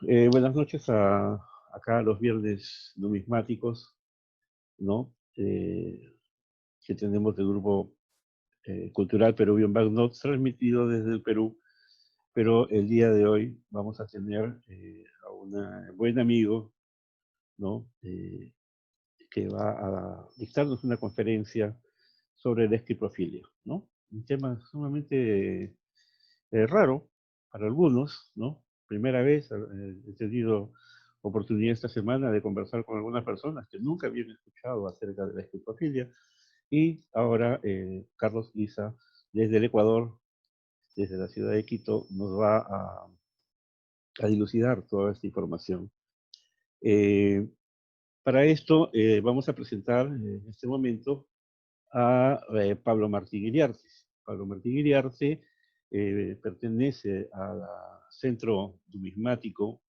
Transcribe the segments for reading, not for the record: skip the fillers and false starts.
Buenas noches acá a los viernes numismáticos, ¿no? Que tenemos del grupo cultural Peruvian Banknotes transmitido desde el Perú, pero el día de hoy vamos a tener a un buen amigo, ¿no? Que va a dictarnos una conferencia sobre la esquiprofilia, ¿no? Un tema sumamente raro para algunos, ¿no? Primera vez he tenido oportunidad esta semana de conversar con algunas personas que nunca habían escuchado acerca de la esquizofilia y ahora Carlos Isa, desde el Ecuador, desde la ciudad de Quito, nos va a dilucidar toda esta información. Eh, para esto vamos a presentar en este momento a Pablo Martín Iriarte. Pablo Martín Iriarte pertenece al Centro Numismático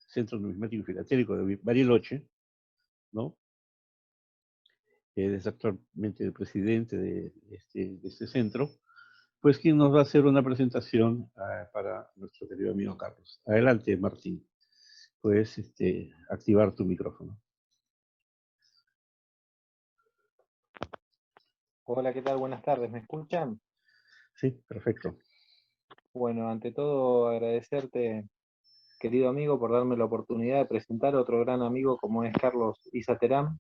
Centro Numismático y Filatélico de Bariloche, ¿no? Es actualmente el presidente de este centro, pues quien nos va a hacer una presentación para nuestro querido amigo Carlos. Adelante, Martín. Puedes activar tu micrófono. Hola, ¿qué tal? Buenas tardes, ¿me escuchan? Sí, perfecto. Bueno, ante todo agradecerte, querido amigo, por darme la oportunidad de presentar a otro gran amigo como es Carlos Isaterán,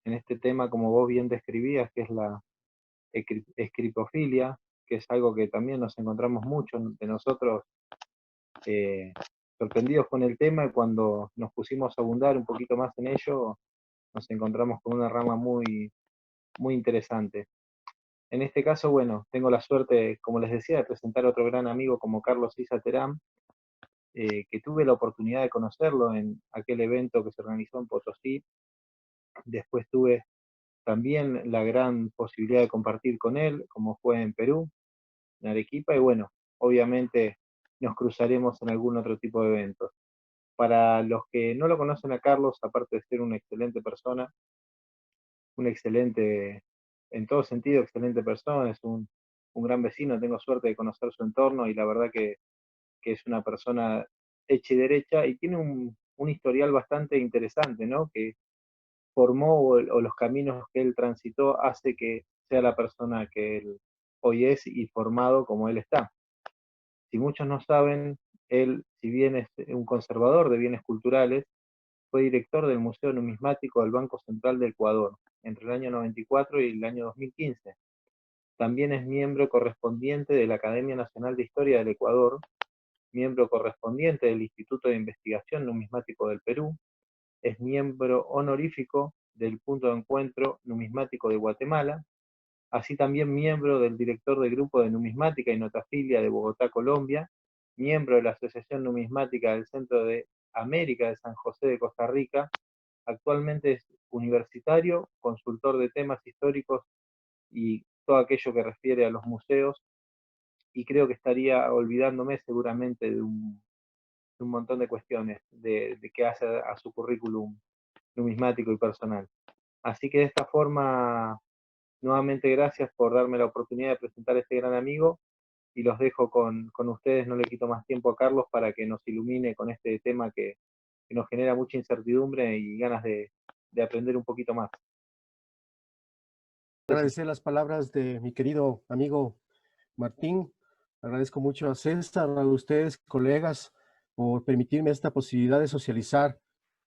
en este tema, como vos bien describías, que es la escripofilia, que es algo que también nos encontramos muchos de nosotros eh, sorprendidos con el tema, y cuando nos pusimos a abundar un poquito más en ello, nos encontramos con una rama muy interesante. En este caso, bueno, tengo la suerte, como les decía, de presentar a otro gran amigo como Carlos Isa Terán, que tuve la oportunidad de conocerlo en aquel evento que se organizó en Potosí. Después tuve también la gran posibilidad de compartir con él, como fue en Perú, en Arequipa, y bueno, obviamente nos cruzaremos en algún otro tipo de eventos. Para los que no lo conocen a Carlos, aparte de ser una excelente persona, un excelente, en todo sentido, excelente persona, es un gran vecino, tengo suerte de conocer su entorno y la verdad que es una persona hecha y derecha y tiene un historial bastante interesante, ¿no? Que formó o los caminos que él transitó hace que sea la persona que él hoy es y formado como él está. Si muchos no saben, él, si bien es un conservador de bienes culturales, fue director del Museo Numismático del Banco Central del Ecuador entre el año 94 y el año 2015. También es miembro correspondiente de la Academia Nacional de Historia del Ecuador, miembro correspondiente del Instituto de Investigación Numismático del Perú, es miembro honorífico del Punto de Encuentro Numismático de Guatemala, así también miembro del director del Grupo de Numismática y Notafilia de Bogotá, Colombia, miembro de la Asociación Numismática del Centro de América de San José de Costa Rica, actualmente es universitario, consultor de temas históricos y todo aquello que refiere a los museos, y creo que estaría olvidándome seguramente de un montón de cuestiones de que hace a su currículum numismático y personal. Así que de esta forma, nuevamente gracias por darme la oportunidad de presentar a este gran amigo y los dejo con ustedes, no le quito más tiempo a Carlos para que nos ilumine con este tema que nos genera mucha incertidumbre y ganas de aprender un poquito más. Agradecer las palabras de mi querido amigo Martín. Agradezco mucho a César, a ustedes, colegas, por permitirme esta posibilidad de socializar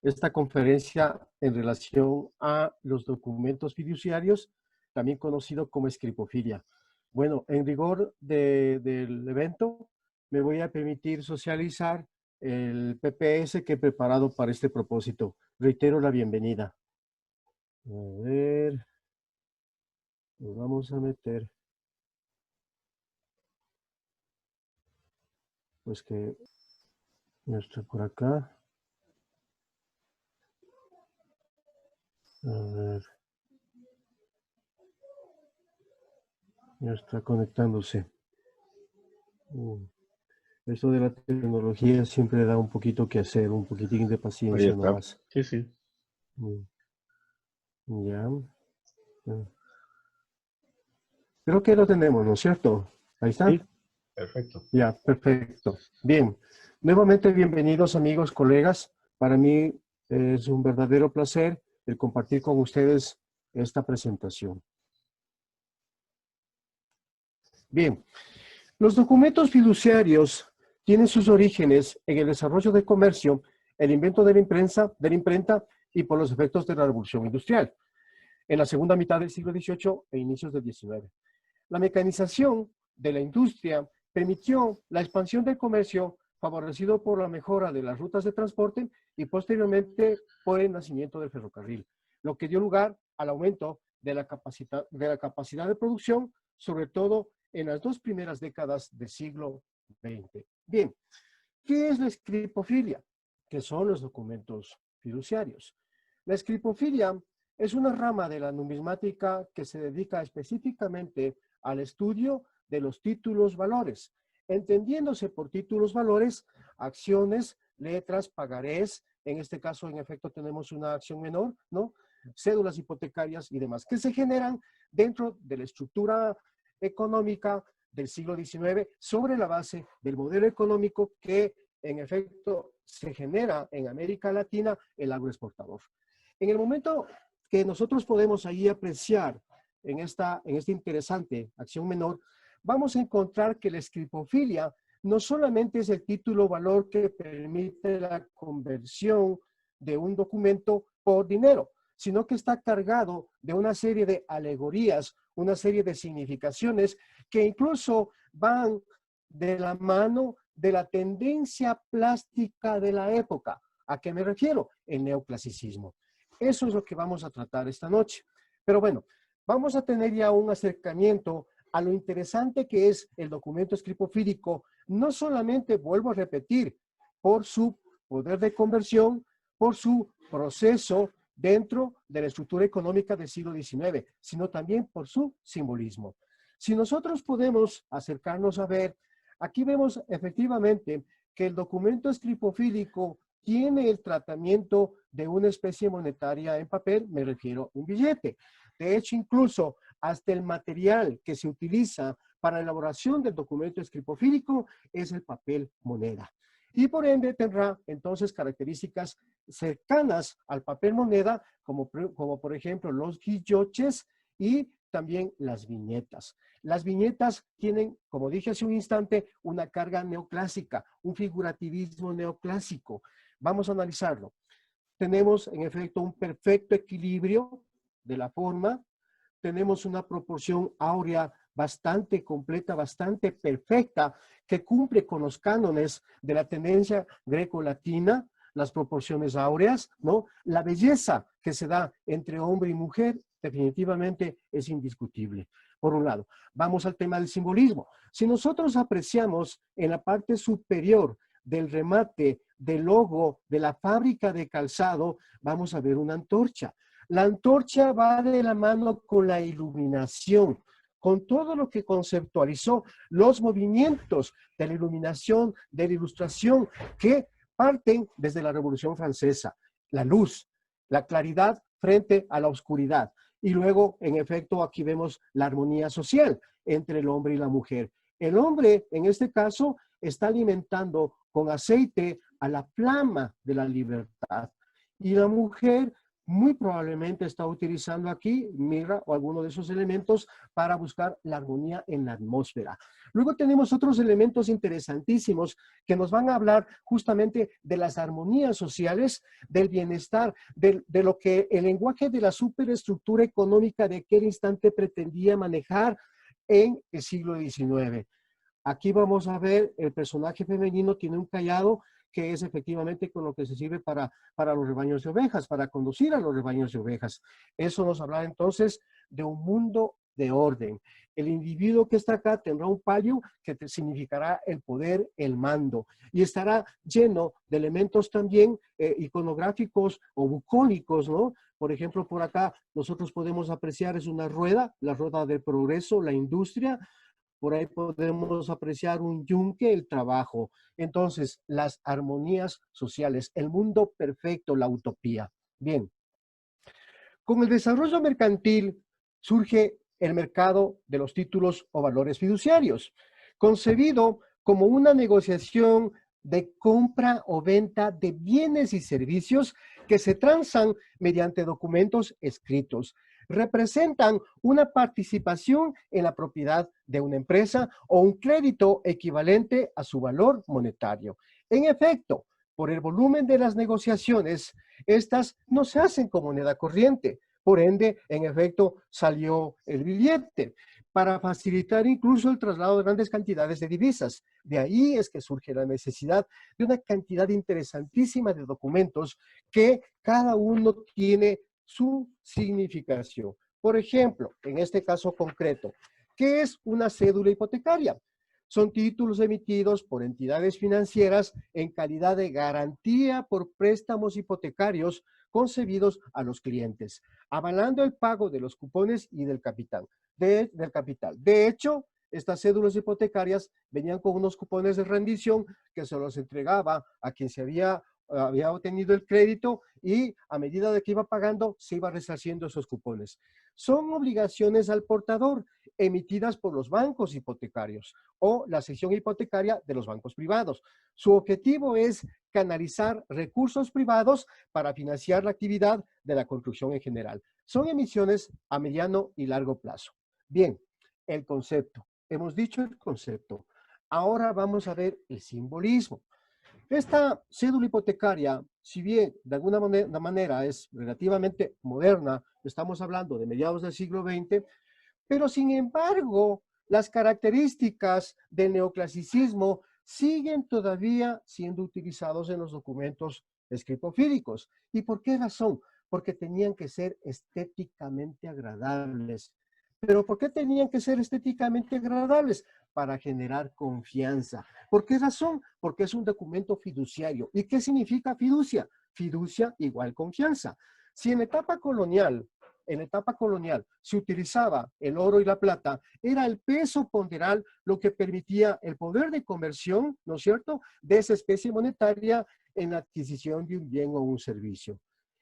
esta conferencia en relación a los documentos fiduciarios, también conocido como escripofilia. Bueno, en rigor del evento, me voy a permitir socializar el PPS que he preparado para este propósito. Reitero la bienvenida. A ver, nos vamos a meter. Pues que ya está por acá. A ver. Ya está conectándose. Esto de la tecnología siempre da un poquito que hacer, un poquitín de Ahí paciencia está. nomás. Sí, sí. Ya. Creo que lo tenemos, ¿no es cierto? Ahí está. Sí, Perfecto. Ya, perfecto. Bien, nuevamente bienvenidos amigos, colegas. Para mí es un verdadero placer el compartir con ustedes esta presentación. Bien, los documentos fiduciarios tienen sus orígenes en el desarrollo del comercio, el invento de la imprenta y por los efectos de la revolución industrial, en la segunda mitad del siglo XVIII e inicios del XIX. La mecanización de la industria permitió la expansión del comercio favorecido por la mejora de las rutas de transporte y posteriormente por el nacimiento del ferrocarril, lo que dio lugar al aumento de la capacidad de producción, sobre todo en las dos primeras décadas del siglo XX. Bien, ¿qué es la escripofilia? ¿Qué son los documentos fiduciarios? La escripofilia es una rama de la numismática que se dedica específicamente al estudio de los títulos valores, entendiéndose por títulos valores, acciones, letras, pagarés, en este caso en efecto tenemos una acción menor, ¿no? Cédulas hipotecarias y demás, que se generan dentro de la estructura económica del siglo XIX sobre la base del modelo económico que en efecto se genera en América Latina, el agroexportador. En el momento que nosotros podemos ahí apreciar en esta interesante acción menor, vamos a encontrar que la escripofilia no solamente es el título valor que permite la conversión de un documento por dinero, sino que está cargado de una serie de alegorías, una serie de significaciones que incluso van de la mano de la tendencia plástica de la época. ¿A qué me refiero? El neoclasicismo. Eso es lo que vamos a tratar esta noche. Pero bueno, vamos a tener ya un acercamiento a lo interesante que es el documento escripofílico, no solamente, vuelvo a repetir, por su poder de conversión, por su proceso dentro de la estructura económica del siglo XIX, sino también por su simbolismo. Si nosotros podemos acercarnos a ver, aquí vemos efectivamente que el documento escripofílico tiene el tratamiento de una especie monetaria en papel, me refiero a un billete. De hecho, incluso hasta el material que se utiliza para la elaboración del documento escripofílico es el papel moneda. Y por ende tendrá entonces características cercanas al papel moneda, como por ejemplo los guilloches y también las viñetas. Las viñetas tienen, como dije hace un instante, una carga neoclásica, un figurativismo neoclásico. Vamos a analizarlo. Tenemos en efecto un perfecto equilibrio de la forma, tenemos una proporción áurea bastante completa, bastante perfecta, que cumple con los cánones de la tendencia greco-latina, las proporciones áureas, ¿no? La belleza que se da entre hombre y mujer definitivamente es indiscutible. Por un lado, vamos al tema del simbolismo. Si nosotros apreciamos en la parte superior del remate del logo de la fábrica de calzado, vamos a ver una antorcha. La antorcha va de la mano con la iluminación, con todo lo que conceptualizó los movimientos de la iluminación, de la ilustración, que parten desde la Revolución Francesa. La luz, la claridad frente a la oscuridad. Y luego, en efecto, aquí vemos la armonía social entre el hombre y la mujer. El hombre, en este caso, está alimentando con aceite a la flama de la libertad. Y la mujer muy probablemente está utilizando aquí mirra o alguno de esos elementos para buscar la armonía en la atmósfera. Luego tenemos otros elementos interesantísimos que nos van a hablar justamente de las armonías sociales, del bienestar, de lo que el lenguaje de la superestructura económica de aquel instante pretendía manejar en el siglo XIX. Aquí vamos a ver el personaje femenino tiene un cayado que es efectivamente con lo que se sirve para los rebaños de ovejas, para conducir a los rebaños de ovejas. Eso nos habla entonces de un mundo de orden. El individuo que está acá tendrá un palio que significará el poder, el mando, y estará lleno de elementos también iconográficos o bucólicos, ¿no? Por ejemplo, por acá nosotros podemos apreciar es una rueda, la rueda del progreso, la industria. Por ahí podemos apreciar un yunque, el trabajo. Entonces, las armonías sociales, el mundo perfecto, la utopía. Bien, con el desarrollo mercantil surge el mercado de los títulos o valores fiduciarios. concebido como una negociación de compra o venta de bienes y servicios que se transan mediante documentos escritos. Representan una participación en la propiedad de una empresa o un crédito equivalente a su valor monetario. En efecto, por el volumen de las negociaciones, estas no se hacen con moneda corriente. Por ende, en efecto, salió el billete para facilitar incluso el traslado de grandes cantidades de divisas. De ahí es que surge la necesidad de una cantidad interesantísima de documentos que cada uno tiene su significación. Por ejemplo, en este caso concreto, ¿qué es una cédula hipotecaria? Son títulos emitidos por entidades financieras en calidad de garantía por préstamos hipotecarios concebidos a los clientes, avalando el pago de los cupones y del capital. De hecho, estas cédulas hipotecarias venían con unos cupones de rendición que se los entregaba a quien se había obtenido el crédito y a medida de que iba pagando se iba resarciendo esos cupones. Son obligaciones al portador emitidas por los bancos hipotecarios o la sección hipotecaria de los bancos privados. Su objetivo es canalizar recursos privados para financiar la actividad de la construcción en general. Son emisiones a mediano y largo plazo. Bien, el concepto. Hemos dicho el concepto. Ahora vamos a ver el simbolismo. Esta cédula hipotecaria, si bien de alguna manera es relativamente moderna, estamos hablando de mediados del siglo XX, pero sin embargo, las características del neoclasicismo siguen todavía siendo utilizados en los documentos escripofílicos. ¿Y por qué razón? Porque tenían que ser estéticamente agradables. ¿Pero por qué tenían que ser estéticamente agradables? Para generar confianza. ¿Por qué razón? Porque es un documento fiduciario. ¿Y qué significa fiducia? Fiducia igual confianza. Si en la etapa colonial se utilizaba el oro y la plata, era el peso ponderal lo que permitía el poder de conversión, ¿no es cierto?, de esa especie monetaria en la adquisición de un bien o un servicio.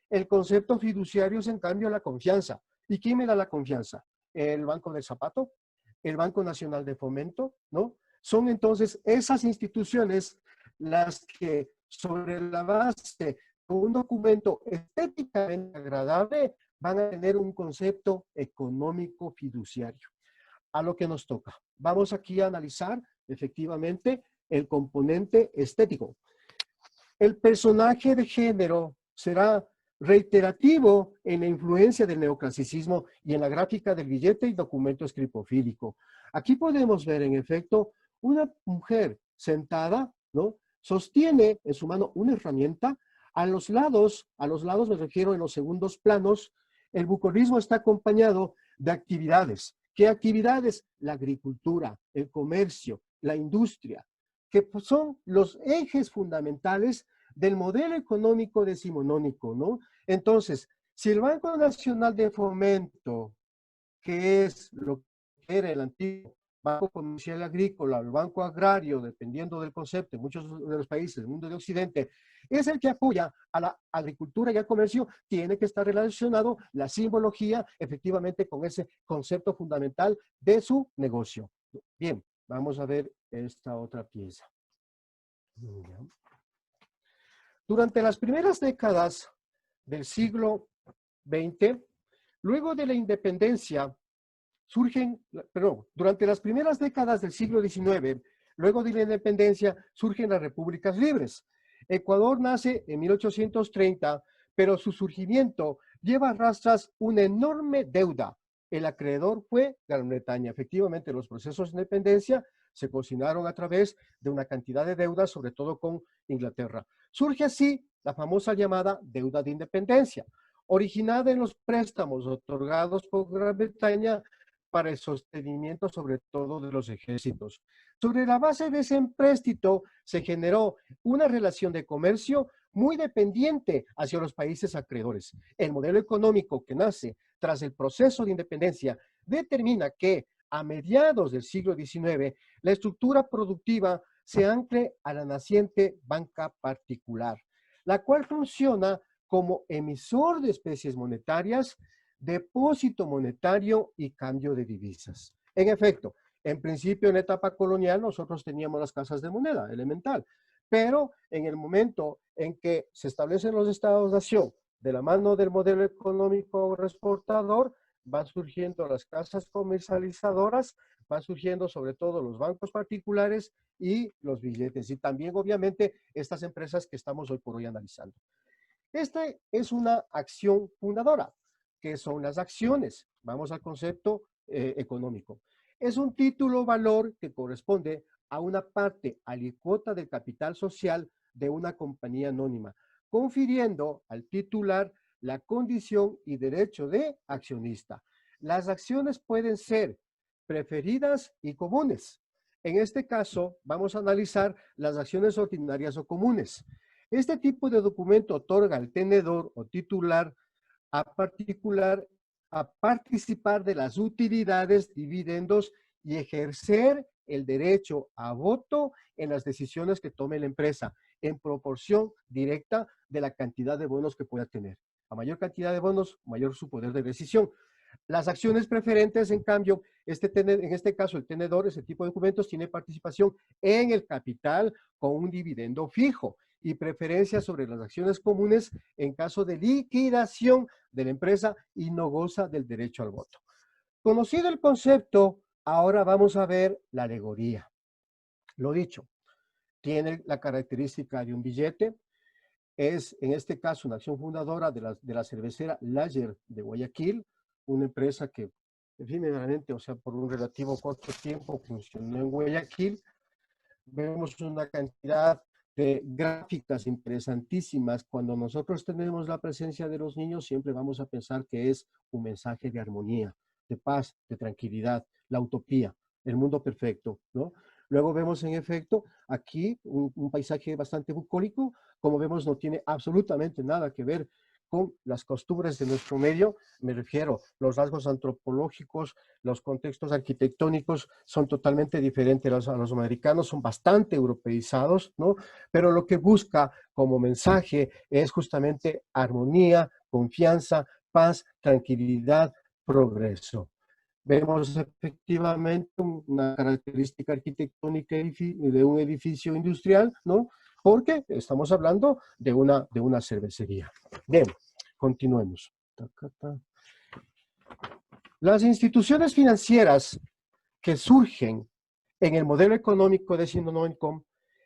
El concepto fiduciario es, en cambio, la confianza. ¿Y quién me da la confianza? El Banco del Zapato, el Banco Nacional de Fomento, ¿no? Son entonces esas instituciones las que, sobre la base de un documento estéticamente agradable, van a tener un concepto económico fiduciario. A lo que nos toca. Vamos aquí a analizar efectivamente el componente estético. El personaje de género será reiterativo en la influencia del neoclasicismo y en la gráfica del billete y documento escripofílico. Aquí podemos ver, en efecto, una mujer sentada, ¿no? Sostiene en su mano una herramienta. A los lados me refiero en los segundos planos, el bucolismo está acompañado de actividades. ¿Qué actividades? La agricultura, el comercio, la industria, que son los ejes fundamentales del modelo económico decimonónico, ¿no? Entonces, si el Banco Nacional de Fomento, que es lo que era el antiguo Banco Comercial Agrícola, el Banco Agrario, dependiendo del concepto, en muchos de los países del mundo de Occidente, es el que apoya a la agricultura y al comercio, tiene que estar relacionado la simbología efectivamente con ese concepto fundamental de su negocio. Bien, vamos a ver esta otra pieza. Durante las primeras décadas del siglo XX, luego de la independencia, durante las primeras décadas del siglo XIX, luego de la independencia, surgen las repúblicas libres. Ecuador nace en 1830, pero su surgimiento lleva a rastras una enorme deuda. El acreedor fue Gran Bretaña. Efectivamente, los procesos de independencia se cocinaron a través de una cantidad de deudas, sobre todo con Inglaterra. Surge así la famosa llamada deuda de independencia, originada en los préstamos otorgados por Gran Bretaña para el sostenimiento sobre todo de los ejércitos. Sobre la base de ese empréstito se generó una relación de comercio muy dependiente hacia los países acreedores. El modelo económico que nace tras el proceso de independencia determina que a mediados del siglo XIX la estructura productiva se ancle a la naciente banca particular, la cual funciona como emisor de especies monetarias, depósito monetario y cambio de divisas. En efecto, En principio, en la etapa colonial, nosotros teníamos las casas de moneda, elemental. Pero en el momento en que se establecen los estados-nación de la mano del modelo económico exportador, van surgiendo las casas comercializadoras, van surgiendo sobre todo los bancos particulares y los billetes. Y también, obviamente, estas empresas que estamos hoy por hoy analizando. Esta es una acción fundadora. ¿Qué son las acciones? Vamos al concepto económico. Es un título valor que corresponde a una parte alícuota del capital social de una compañía anónima, confiriendo al titular la condición y derecho de accionista. Las acciones pueden ser preferidas y comunes. En este caso, vamos a analizar las acciones ordinarias o comunes. Este tipo de documento otorga al tenedor o titular a participar de las utilidades, dividendos y ejercer el derecho a voto en las decisiones que tome la empresa en proporción directa de la cantidad de bonos que pueda tener. A mayor cantidad de bonos, mayor su poder de decisión. Las acciones preferentes, en cambio, en este caso el tenedor, ese tipo de documentos, tiene participación en el capital con un dividendo fijo y preferencia sobre las acciones comunes en caso de liquidación de la empresa y no goza del derecho al voto. Conocido el concepto, ahora vamos a ver la alegoría. Lo dicho, tiene la característica de un billete, es en este caso una acción fundadora de la cervecera Lager de Guayaquil, una empresa que efímeramente, o sea, por un relativo corto tiempo funcionó en Guayaquil. Vemos una cantidad de gráficas interesantísimas. Cuando nosotros tenemos la presencia de los niños, siempre vamos a pensar que es un mensaje de armonía, de paz, de tranquilidad, la utopía, el mundo perfecto, ¿no? Luego vemos en efecto aquí un paisaje bastante bucólico. Como vemos, no tiene absolutamente nada que ver con las costumbres de nuestro medio. Me refiero, los rasgos antropológicos, los contextos arquitectónicos son totalmente diferentes a los americanos, son bastante europeizados, ¿no? Pero lo que busca como mensaje es justamente armonía, confianza, paz, tranquilidad, progreso. Vemos efectivamente una característica arquitectónica de un edificio industrial, ¿no? Porque estamos hablando de una cervecería. Bien, continuemos. Las instituciones financieras que surgen en el modelo económico de Decimonónico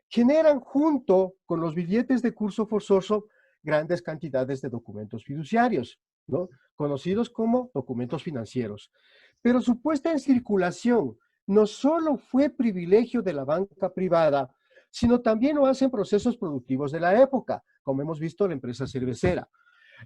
generan junto con los billetes de curso forzoso grandes cantidades de documentos fiduciarios, ¿no? Conocidos como documentos financieros. Pero su puesta en circulación no solo fue privilegio de la banca privada, sino también lo hacen procesos productivos de la época, como hemos visto la empresa cervecera.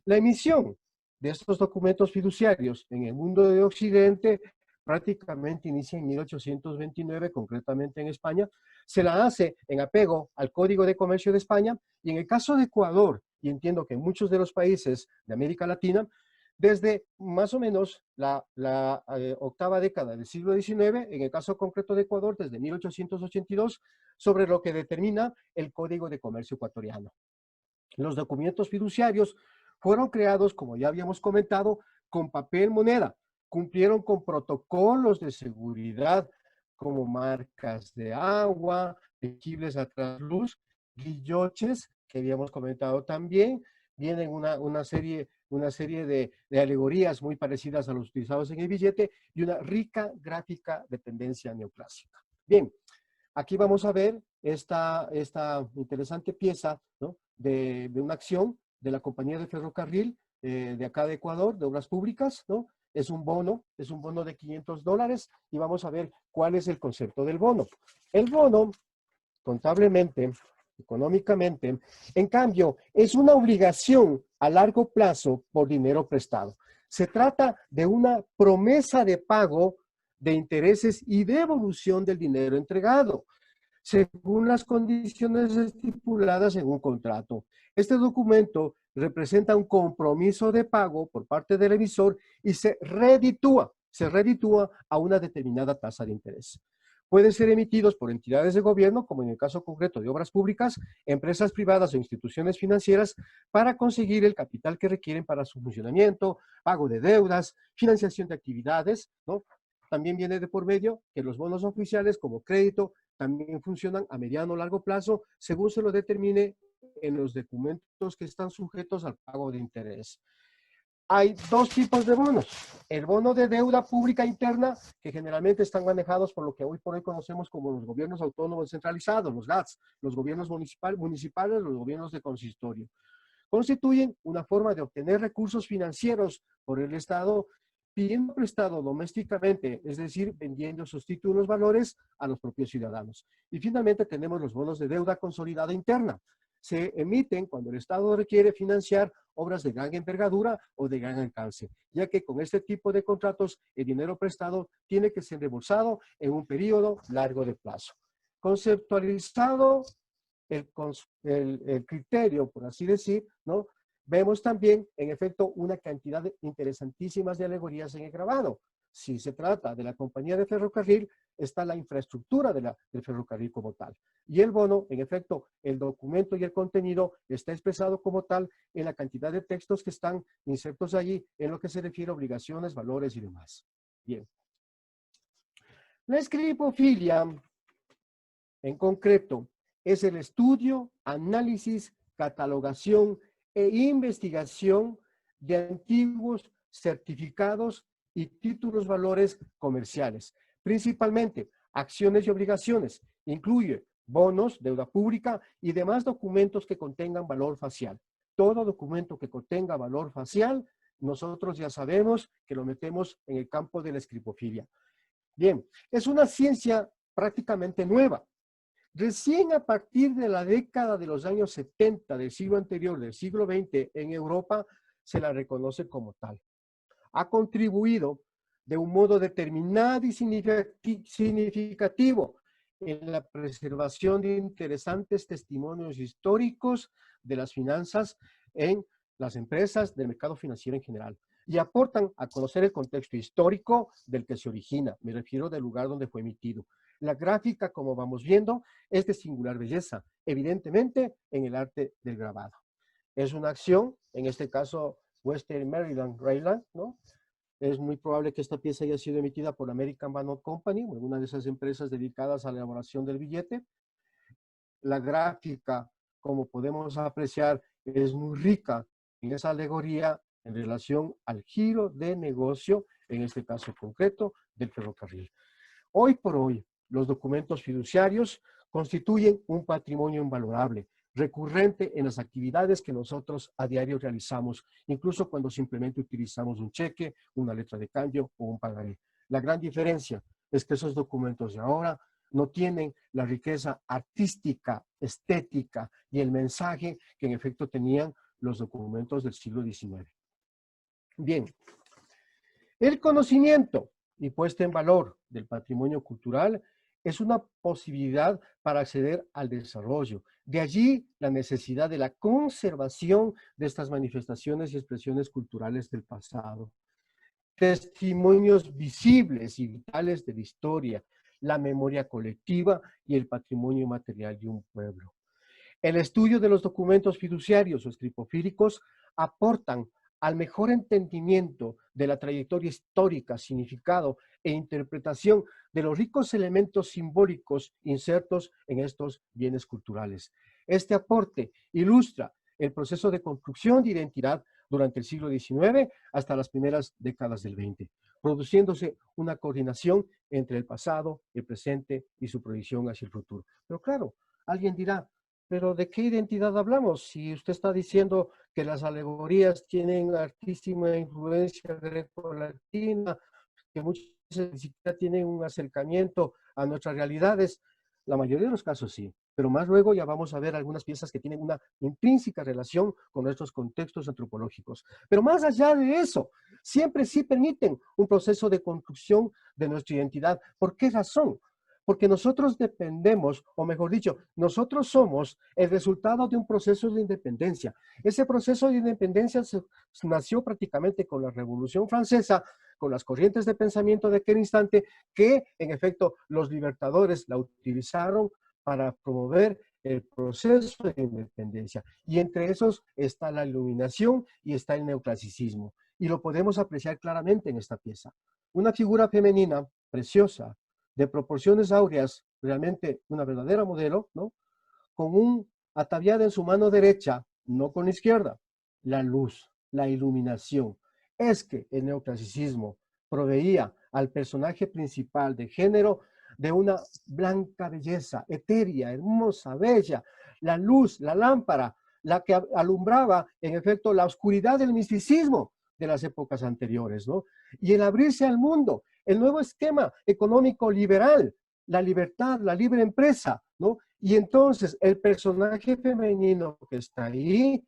La emisión de estos documentos fiduciarios en el mundo de Occidente prácticamente inicia en 1829, concretamente en España. Se la hace en apego al Código de Comercio de España y en el caso de Ecuador, y entiendo que en muchos de los países de América Latina, desde más o menos la octava década del siglo XIX, en el caso concreto de Ecuador, desde 1882, sobre lo que determina el Código de Comercio ecuatoriano. Los documentos fiduciarios fueron creados, como ya habíamos comentado, con papel moneda, cumplieron con protocolos de seguridad como marcas de agua, legibles a trasluz, guilloches, que habíamos comentado también, vienen una serie de alegorías muy parecidas a los utilizados en el billete y una rica gráfica de tendencia neoclásica. Bien, aquí vamos a ver esta interesante pieza, ¿no? de una acción de la compañía de ferrocarril de acá de Ecuador, de obras públicas, ¿no? Es un bono de $500 y vamos a ver cuál es el concepto del bono. El bono, contablemente, económicamente, en cambio, es una obligación a largo plazo por dinero prestado. Se trata de una promesa de pago de intereses y devolución del dinero entregado, según las condiciones estipuladas en un contrato. Este documento representa un compromiso de pago por parte del emisor y se reditúa a una determinada tasa de interés. Pueden ser emitidos por entidades de gobierno, como en el caso concreto de obras públicas, empresas privadas o instituciones financieras, para conseguir el capital que requieren para su funcionamiento, pago de deudas, financiación de actividades, ¿no? también viene de por medio que los bonos oficiales como crédito también funcionan a mediano o largo plazo según se lo determine en los documentos que están sujetos al pago de interés. Hay dos tipos de bonos. El bono de deuda pública interna, que generalmente están manejados por lo que hoy por hoy conocemos como los gobiernos autónomos centralizados, los GATS, los gobiernos municipales, los gobiernos de consistorio. Constituyen una forma de obtener recursos financieros por el Estado pidiendo prestado domésticamente, es decir, vendiendo sus títulos valores a los propios ciudadanos. Y finalmente tenemos los bonos de deuda consolidada interna. Se emiten cuando el Estado requiere financiar obras de gran envergadura o de gran alcance, ya que con este tipo de contratos el dinero prestado tiene que ser reembolsado en un periodo largo de plazo. Conceptualizado el criterio, por así decir, ¿no? Vemos también, en efecto, una cantidad interesantísimas de alegorías en el grabado. Si se trata de la compañía de ferrocarril, está la infraestructura del ferrocarril como tal. Y el bono, en efecto, el documento y el contenido está expresado como tal en la cantidad de textos que están insertos allí en lo que se refiere a obligaciones, valores y demás. Bien. La escripofilia, en concreto, es el estudio, análisis, catalogación e investigación de antiguos certificados y títulos valores comerciales, principalmente acciones y obligaciones, incluye bonos, deuda pública y demás documentos que contengan valor facial. Todo documento que contenga valor facial, nosotros ya sabemos que lo metemos en el campo de la escripofilia. Bien, es una ciencia prácticamente nueva. Recién a partir de la década de los años 70 del siglo anterior, del siglo XX, en Europa, se la reconoce como tal. Ha contribuido de un modo determinado y significativo en la preservación de interesantes testimonios históricos de las finanzas en las empresas del mercado financiero en general. Y aportan a conocer el contexto histórico del que se origina, me refiero del lugar donde fue emitido. La gráfica, como vamos viendo, es de singular belleza, evidentemente en el arte del grabado. Es una acción, en este caso Western Maryland Railroad, ¿no? Es muy probable que esta pieza haya sido emitida por American Banknote Company, una de esas empresas dedicadas a la elaboración del billete. La gráfica, como podemos apreciar, es muy rica en esa alegoría en relación al giro de negocio, en este caso concreto, del ferrocarril. Hoy por hoy, los documentos fiduciarios constituyen un patrimonio invalorable, recurrente en las actividades que nosotros a diario realizamos, incluso cuando simplemente utilizamos un cheque, una letra de cambio o un pagaré. La gran diferencia es que esos documentos de ahora no tienen la riqueza artística, estética y el mensaje que en efecto tenían los documentos del siglo XIX. Bien, el conocimiento y puesta en valor del patrimonio cultural es una posibilidad para acceder al desarrollo. De allí la necesidad de la conservación de estas manifestaciones y expresiones culturales del pasado. Testimonios visibles y vitales de la historia, la memoria colectiva y el patrimonio material de un pueblo. El estudio de los documentos fiduciarios o escripofílicos aportan al mejor entendimiento de la trayectoria histórica, significado e interpretación de los ricos elementos simbólicos insertos en estos bienes culturales. Este aporte ilustra el proceso de construcción de identidad durante el siglo XIX hasta las primeras décadas del XX, produciéndose una coordinación entre el pasado, el presente y su proyección hacia el futuro. Pero claro, alguien dirá, ¿pero de qué identidad hablamos? Si usted está diciendo que las alegorías tienen altísima influencia greco-latina, que muchas veces ni siquiera tienen un acercamiento a nuestras realidades, la mayoría de los casos sí, pero más luego ya vamos a ver algunas piezas que tienen una intrínseca relación con nuestros contextos antropológicos. Pero más allá de eso, siempre sí permiten un proceso de construcción de nuestra identidad. ¿Por qué razón? Porque nosotros dependemos, o mejor dicho, nosotros somos el resultado de un proceso de independencia. Ese proceso de independencia nació prácticamente con la Revolución Francesa, con las corrientes de pensamiento de aquel instante, que en efecto los libertadores la utilizaron para promover el proceso de independencia. Y entre esos está la iluminación y está el neoclasicismo. Y lo podemos apreciar claramente en esta pieza. Una figura femenina preciosa, de proporciones áureas, realmente una verdadera modelo, ¿no? Con un ataviada en su mano derecha, no con la izquierda, la luz, la iluminación. Es que el neoclasicismo proveía al personaje principal de género de una blanca belleza, etérea, hermosa, bella, la luz, la lámpara, la que alumbraba, en efecto, la oscuridad del misticismo de las épocas anteriores, ¿no? Y el abrirse al mundo, el nuevo esquema económico liberal, la libertad, la libre empresa, ¿no? Y entonces el personaje femenino que está ahí,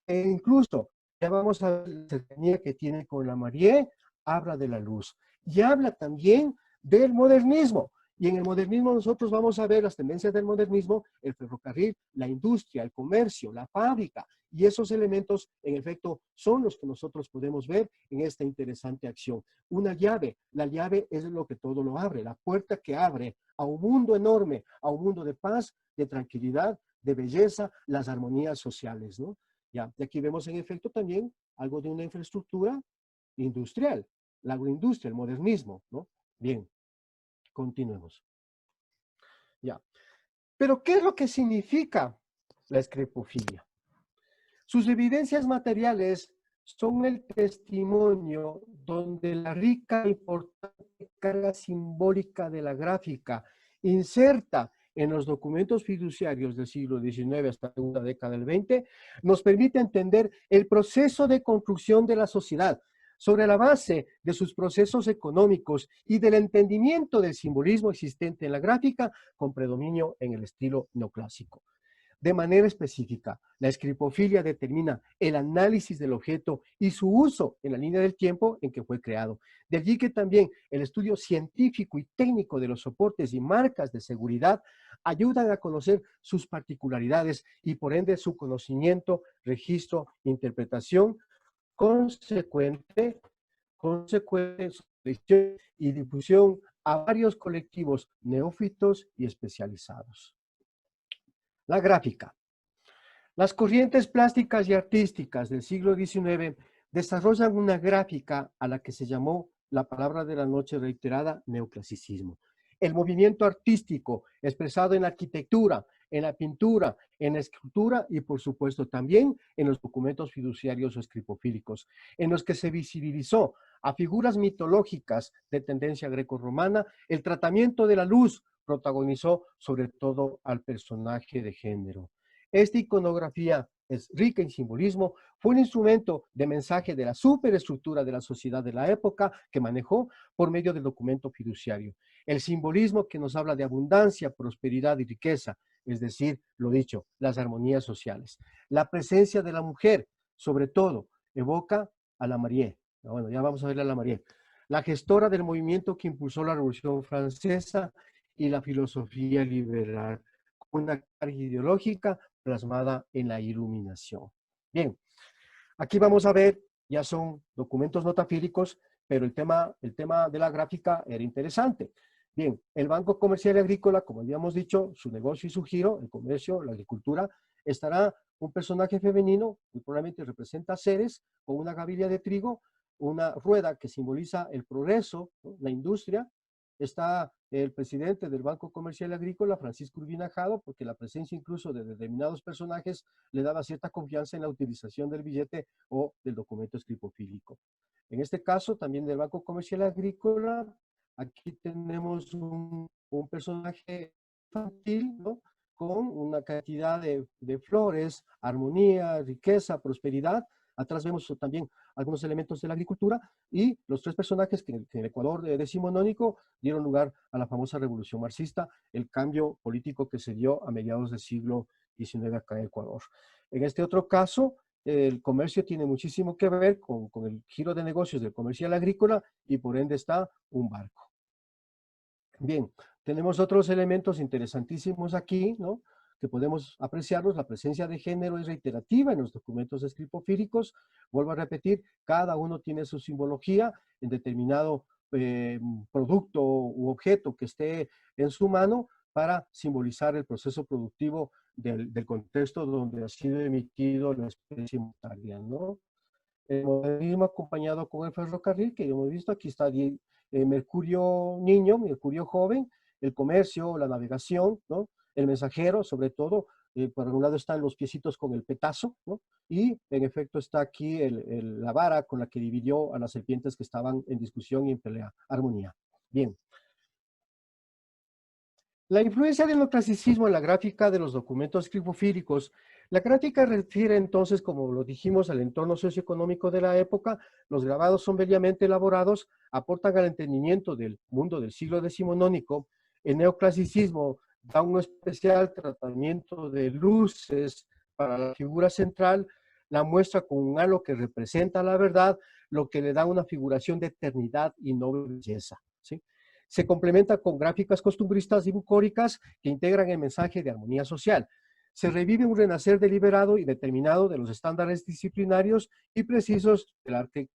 e incluso ya vamos a ver la cercanía que tiene con la Marie, habla de la luz y habla también del modernismo. Y en el modernismo nosotros vamos a ver las tendencias del modernismo, el ferrocarril, la industria, el comercio, la fábrica, y esos elementos en efecto son los que nosotros podemos ver en esta interesante acción. Una llave, la llave es lo que todo lo abre, la puerta que abre a un mundo enorme, a un mundo de paz, de tranquilidad, de belleza, las armonías sociales, ¿no? Ya, y aquí vemos en efecto también algo de una infraestructura industrial, la agroindustria, el modernismo, ¿no? Bien, continuemos. Ya. Pero, ¿qué es lo que significa la esclepofilia? Sus evidencias materiales son el testimonio donde la rica e importante carga simbólica de la gráfica inserta en los documentos fiduciarios del siglo XIX hasta la segunda década del XX, nos permite entender el proceso de construcción de la sociedad sobre la base de sus procesos económicos y del entendimiento del simbolismo existente en la gráfica con predominio en el estilo neoclásico. De manera específica, la escripofilia determina el análisis del objeto y su uso en la línea del tiempo en que fue creado. De allí que también el estudio científico y técnico de los soportes y marcas de seguridad ayudan a conocer sus particularidades y por ende su conocimiento, registro, interpretación consecuente y difusión a varios colectivos neófitos y especializados. La gráfica. Las corrientes plásticas y artísticas del siglo XIX desarrollan una gráfica a la que se llamó la palabra de la noche reiterada neoclasicismo. El movimiento artístico expresado en la arquitectura, en la pintura, en la escultura y por supuesto también en los documentos fiduciarios o escripofílicos, en los que se visibilizó a figuras mitológicas de tendencia grecorromana, el tratamiento de la luz protagonizó sobre todo al personaje de género. Esta iconografía es rica en simbolismo, fue un instrumento de mensaje de la superestructura de la sociedad de la época que manejó por medio del documento fiduciario. El simbolismo que nos habla de abundancia, prosperidad y riqueza, es decir, lo dicho, las armonías sociales. La presencia de la mujer, sobre todo, evoca a la Marie. Bueno, ya vamos a ver a la Marie. La gestora del movimiento que impulsó la Revolución Francesa y la filosofía liberal, una carga ideológica plasmada en la iluminación. Bien, aquí vamos a ver, ya son documentos notafílicos, pero el tema de la gráfica era interesante. Bien, el Banco Comercial y Agrícola, como habíamos dicho, su negocio y su giro, el comercio, la agricultura, estará un personaje femenino, muy probablemente representa a Ceres, con una gavilla de trigo, una rueda que simboliza el progreso, ¿no? La industria. Está el presidente del Banco Comercial Agrícola, Francisco Urbina Jado, porque la presencia incluso de determinados personajes le daba cierta confianza en la utilización del billete o del documento escripofílico. En este caso, también del Banco Comercial Agrícola, aquí tenemos un personaje infantil, ¿no? Con una cantidad de flores, armonía, riqueza, prosperidad. Atrás vemos también algunos elementos de la agricultura y los tres personajes que en el Ecuador decimonónico dieron lugar a la famosa revolución marxista, el cambio político que se dio a mediados del siglo XIX acá en Ecuador. En este otro caso, el comercio tiene muchísimo que ver con el giro de negocios del comercial agrícola y por ende está un barco. Bien, tenemos otros elementos interesantísimos aquí, ¿no? Que podemos apreciarlos. La presencia de género es reiterativa en los documentos escripofíricos. Vuelvo a repetir, cada uno tiene su simbología en determinado producto u objeto que esté en su mano para simbolizar el proceso productivo del contexto donde ha sido emitido la especie monetaria, ¿no? El modernismo acompañado con el ferrocarril, que hemos visto, aquí está Mercurio niño, Mercurio joven, el comercio, la navegación, ¿no? El mensajero, sobre todo, por un lado están los piecitos con el petazo, ¿no? Y en efecto está aquí la vara con la que dividió a las serpientes que estaban en discusión y en pelea, armonía. Bien. La influencia del neoclasicismo en la gráfica de los documentos escribofíricos. La gráfica refiere entonces, como lo dijimos, al entorno socioeconómico de la época. Los grabados son bellamente elaborados, aportan al entendimiento del mundo del siglo decimonónico. El neoclasicismo da un especial tratamiento de luces para la figura central, la muestra con un halo que representa la verdad, lo que le da una figuración de eternidad y noble belleza, ¿sí? Se complementa con gráficas costumbristas y bucóricas que integran el mensaje de armonía social. Se revive un renacer deliberado y determinado de los estándares disciplinarios y precisos del arte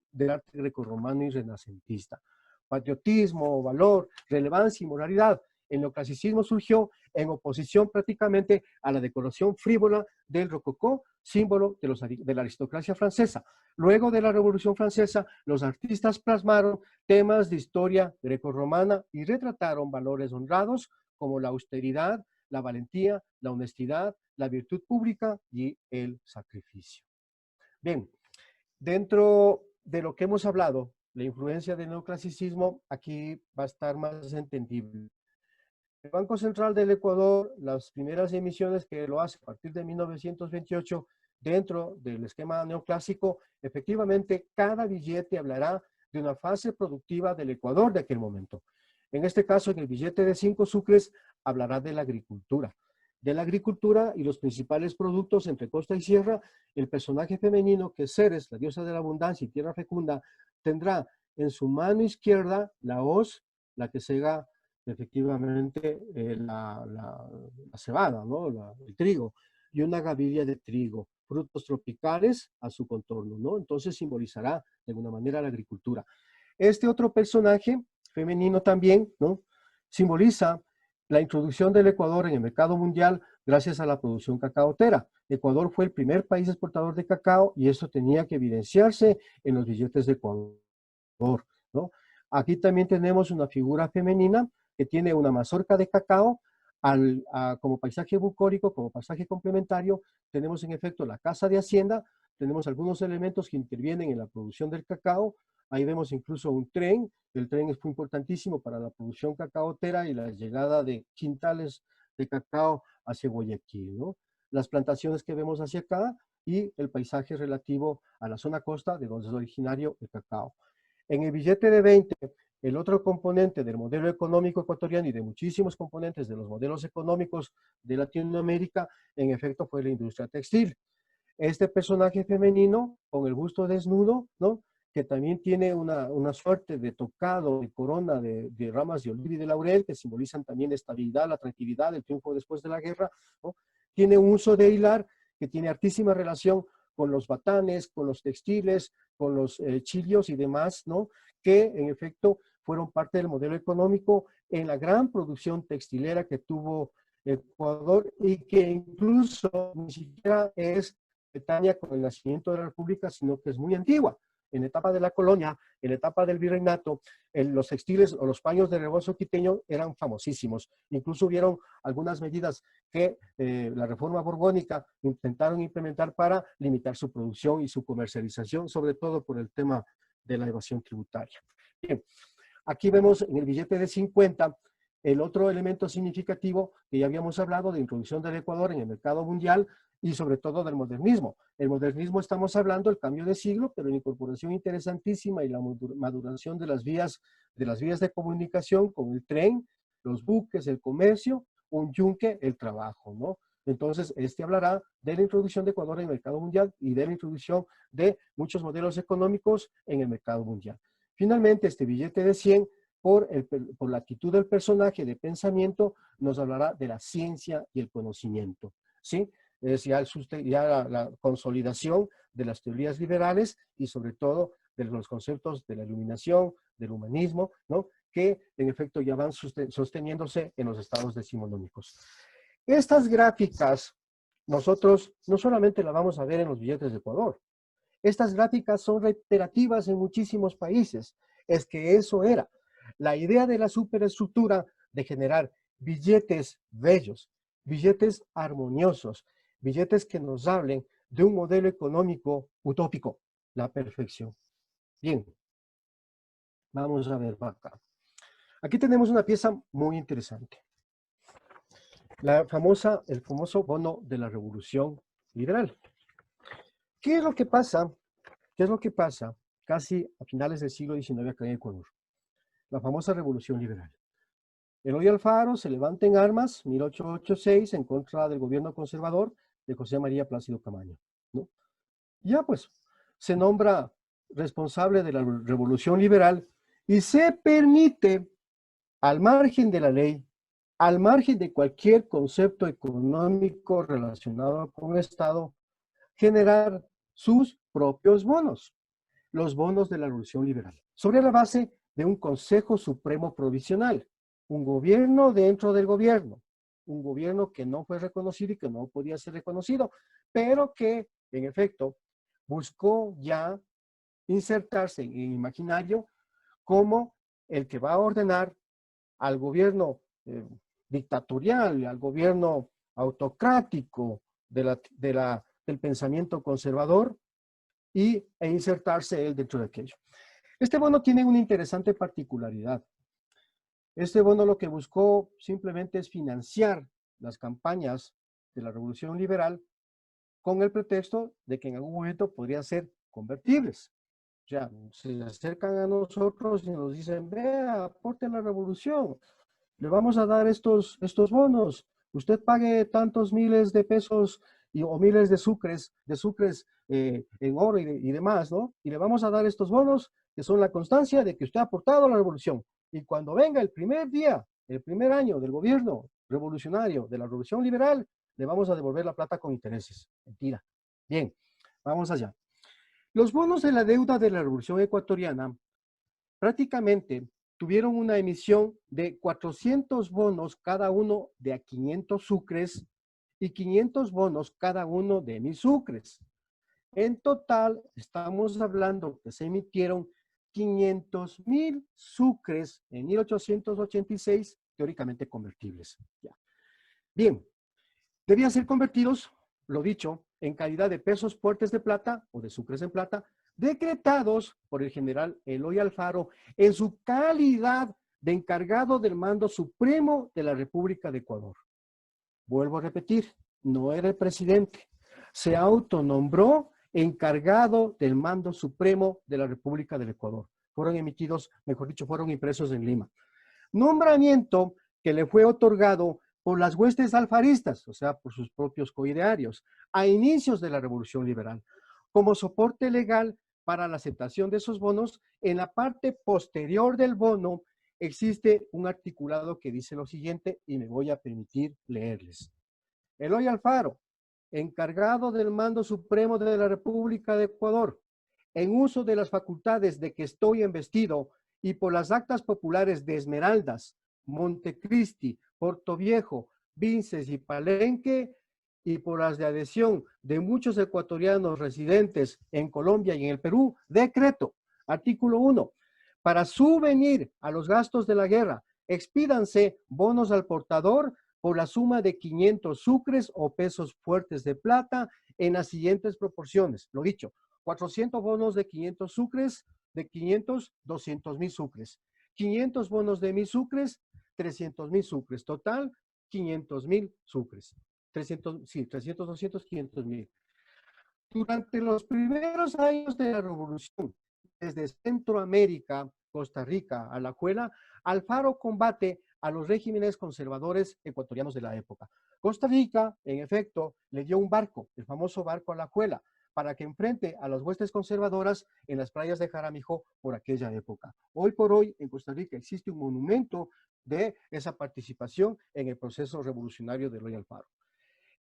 grecorromano y renacentista. Patriotismo, valor, relevancia y moralidad. El neoclasicismo surgió en oposición prácticamente a la decoración frívola del rococó, símbolo de la aristocracia francesa. Luego de la Revolución Francesa, los artistas plasmaron temas de historia grecorromana y retrataron valores honrados como la austeridad, la valentía, la honestidad, la virtud pública y el sacrificio. Bien, dentro de lo que hemos hablado, la influencia del neoclasicismo, aquí va a estar más entendible. El Banco Central del Ecuador, las primeras emisiones que lo hace a partir de 1928, dentro del esquema neoclásico, efectivamente cada billete hablará de una fase productiva del Ecuador de aquel momento. En este caso, en el billete de 5 sucres, hablará de la agricultura. De la agricultura y los principales productos entre costa y sierra, el personaje femenino, que es Ceres, la diosa de la abundancia y tierra fecunda, tendrá en su mano izquierda la hoz, la que sega efectivamente la cebada, ¿no? El trigo, y una gavilla de trigo, frutos tropicales a su contorno, ¿no? Entonces simbolizará de alguna manera la agricultura. Este otro personaje femenino también, ¿no? Simboliza la introducción del Ecuador en el mercado mundial gracias a la producción cacaotera. Ecuador fue el primer país exportador de cacao y eso tenía que evidenciarse en los billetes de Ecuador, ¿no? Aquí también tenemos una figura femenina que tiene una mazorca de cacao como paisaje bucólico, como paisaje complementario. Tenemos en efecto la casa de hacienda, tenemos algunos elementos que intervienen en la producción del cacao. Ahí vemos incluso un tren. El tren fue importantísimo para la producción cacaotera y la llegada de quintales de cacao hacia Guayaquil, ¿no? Las plantaciones que vemos hacia acá y el paisaje relativo a la zona costa de donde es originario el cacao. En el billete de 20, el otro componente del modelo económico ecuatoriano y de muchísimos componentes de los modelos económicos de Latinoamérica, en efecto fue la industria textil. Este personaje femenino, con el busto desnudo, ¿no? Que también tiene una suerte de tocado, de corona de ramas de olivo y de laurel, que simbolizan también la estabilidad, la tranquilidad, el triunfo después de la guerra, ¿no? Tiene un uso de hilar que tiene hartísima relación con los batanes, con los textiles, con los chilios y demás, ¿no? Que en efecto fueron parte del modelo económico en la gran producción textilera que tuvo Ecuador y que incluso ni siquiera es bretaña con el nacimiento de la República, sino que es muy antigua. En la etapa de la colonia, en la etapa del virreinato, los textiles o los paños de rebozo quiteño eran famosísimos. Incluso hubieron algunas medidas que la reforma borbónica intentaron implementar para limitar su producción y su comercialización, sobre todo por el tema de la evasión tributaria. Bien, aquí vemos en el billete de 50 el otro elemento significativo que ya habíamos hablado de introducción del Ecuador en el mercado mundial y sobre todo del modernismo. El modernismo estamos hablando del cambio de siglo, pero la incorporación interesantísima y la maduración de las vías de comunicación con el tren, los buques, el comercio, un yunque, el trabajo, ¿no? Entonces, hablará de la introducción de Ecuador en el mercado mundial y de la introducción de muchos modelos económicos en el mercado mundial. Finalmente, este billete de 100, por la actitud del personaje de pensamiento, nos hablará de la ciencia y el conocimiento, ¿sí? Es ya la consolidación de las teorías liberales y sobre todo de los conceptos de la iluminación, del humanismo, ¿no? Que en efecto ya van sosteniéndose en los estados decimonónicos. Estas gráficas nosotros no solamente las vamos a ver en los billetes de Ecuador, estas gráficas son reiterativas en muchísimos países. Es que eso era. La idea de la superestructura de generar billetes bellos, billetes armoniosos, billetes que nos hablen de un modelo económico utópico, la perfección. Bien, vamos a ver acá. Aquí tenemos una pieza muy interesante. El famoso bono de la revolución liberal. ¿Qué es lo que pasa? ¿Qué es lo que pasa casi a finales del siglo XIX acá en Ecuador? La famosa revolución liberal. Eloy Alfaro se levanta en armas, 1886, en contra del gobierno conservador de José María Plácido Camaño, ¿no? Ya pues, se nombra responsable de la revolución liberal y se permite, al margen de la ley, al margen de cualquier concepto económico relacionado con el Estado, generar sus propios bonos, los bonos de la revolución liberal, sobre la base de un Consejo Supremo Provisional, un gobierno dentro del gobierno, un gobierno que no fue reconocido y que no podía ser reconocido, pero que, en efecto, buscó ya insertarse en el imaginario como el que va a ordenar al gobierno dictatorial, al gobierno autocrático del pensamiento conservador e insertarse él dentro de aquello. Este bono tiene una interesante particularidad. Este bono lo que buscó simplemente es financiar las campañas de la Revolución Liberal con el pretexto de que en algún momento podrían ser convertibles. O sea, se acercan a nosotros y nos dicen, vea, aporte a la revolución, le vamos a dar estos bonos, usted pague tantos miles de pesos o miles de sucres en oro y demás, ¿no? Y le vamos a dar estos bonos que son la constancia de que usted ha aportado a la revolución. Y cuando venga el primer día, el primer año del gobierno revolucionario, de la revolución liberal, le vamos a devolver la plata con intereses. Mentira. Bien, vamos allá. Los bonos de la deuda de la revolución ecuatoriana prácticamente tuvieron una emisión de 400 bonos cada uno de a 500 sucres y 500 bonos cada uno de 1000 sucres. En total, estamos hablando que se emitieron 500,000 sucres en 1886, teóricamente convertibles. Ya. Bien, debían ser convertidos, lo dicho, en calidad de pesos fuertes de plata o de sucres en plata, decretados por el general Eloy Alfaro en su calidad de encargado del mando supremo de la República de Ecuador. Vuelvo a repetir, no era el presidente, se autonombró encargado del mando supremo de la República del Ecuador. Fueron emitidos, mejor dicho, fueron impresos en Lima. Nombramiento que le fue otorgado por las huestes alfaristas, o sea, por sus propios coidearios, a inicios de la Revolución Liberal, como soporte legal para la aceptación de esos bonos. En la parte posterior del bono existe un articulado que dice lo siguiente y me voy a permitir leerles. Eloy Alfaro, encargado del mando supremo de la República de Ecuador, en uso de las facultades de que estoy investido y por las actas populares de Esmeraldas, Montecristi, Portoviejo, Vinces y Palenque, y por las de adhesión de muchos ecuatorianos residentes en Colombia y en el Perú, decreto, artículo 1, para subvenir a los gastos de la guerra, expídanse bonos al portador por la suma de 500 sucres o pesos fuertes de plata en las siguientes proporciones. Lo dicho, 400 bonos de 500 sucres, de 500, 200,000 sucres. 500 bonos de 1000 sucres, 300,000 sucres. Total, 500,000 sucres. 300, 200, 500,000. Durante los primeros años de la revolución, desde Centroamérica, Costa Rica, Alajuela, Alfaro combate a los regímenes conservadores ecuatorianos de la época. Costa Rica, en efecto, le dio un barco, el famoso barco Alajuela, para que enfrente a las huestes conservadoras en las playas de Jaramillo por aquella época. Hoy por hoy, en Costa Rica existe un monumento de esa participación en el proceso revolucionario de Eloy Alfaro.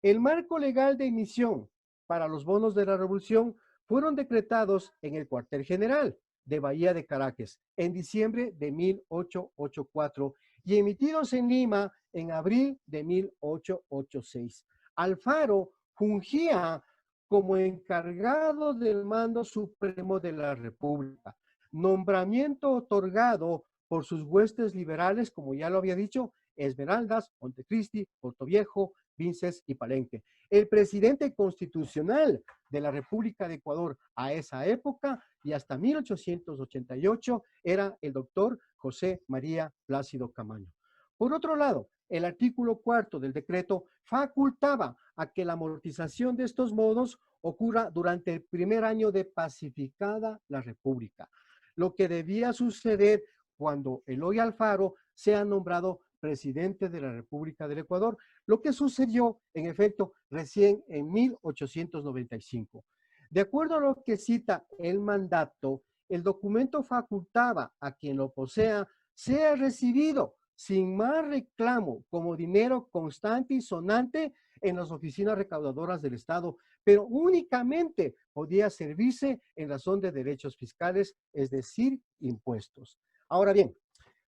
El marco legal de emisión para los bonos de la revolución fueron decretados en el cuartel general de Bahía de Caracas en diciembre de 1884 y emitidos en Lima en abril de 1886. Alfaro fungía como encargado del mando supremo de la República, nombramiento otorgado por sus huestes liberales, como ya lo había dicho, Esmeraldas, Montecristi, Portoviejo, Vinces y Palenque. El presidente constitucional de la República de Ecuador a esa época y hasta 1888 era el doctor José María Plácido Camaño. Por otro lado, el artículo 4 del decreto facultaba a que la amortización de estos modos ocurra durante el primer año de pacificada la República, lo que debía suceder cuando Eloy Alfaro sea nombrado presidente de la República del Ecuador, lo que sucedió, en efecto, recién en 1895. De acuerdo a lo que cita el mandato, el documento facultaba a quien lo posea sea recibido sin más reclamo como dinero constante y sonante en las oficinas recaudadoras del Estado, pero únicamente podía servirse en razón de derechos fiscales, es decir, impuestos. Ahora bien,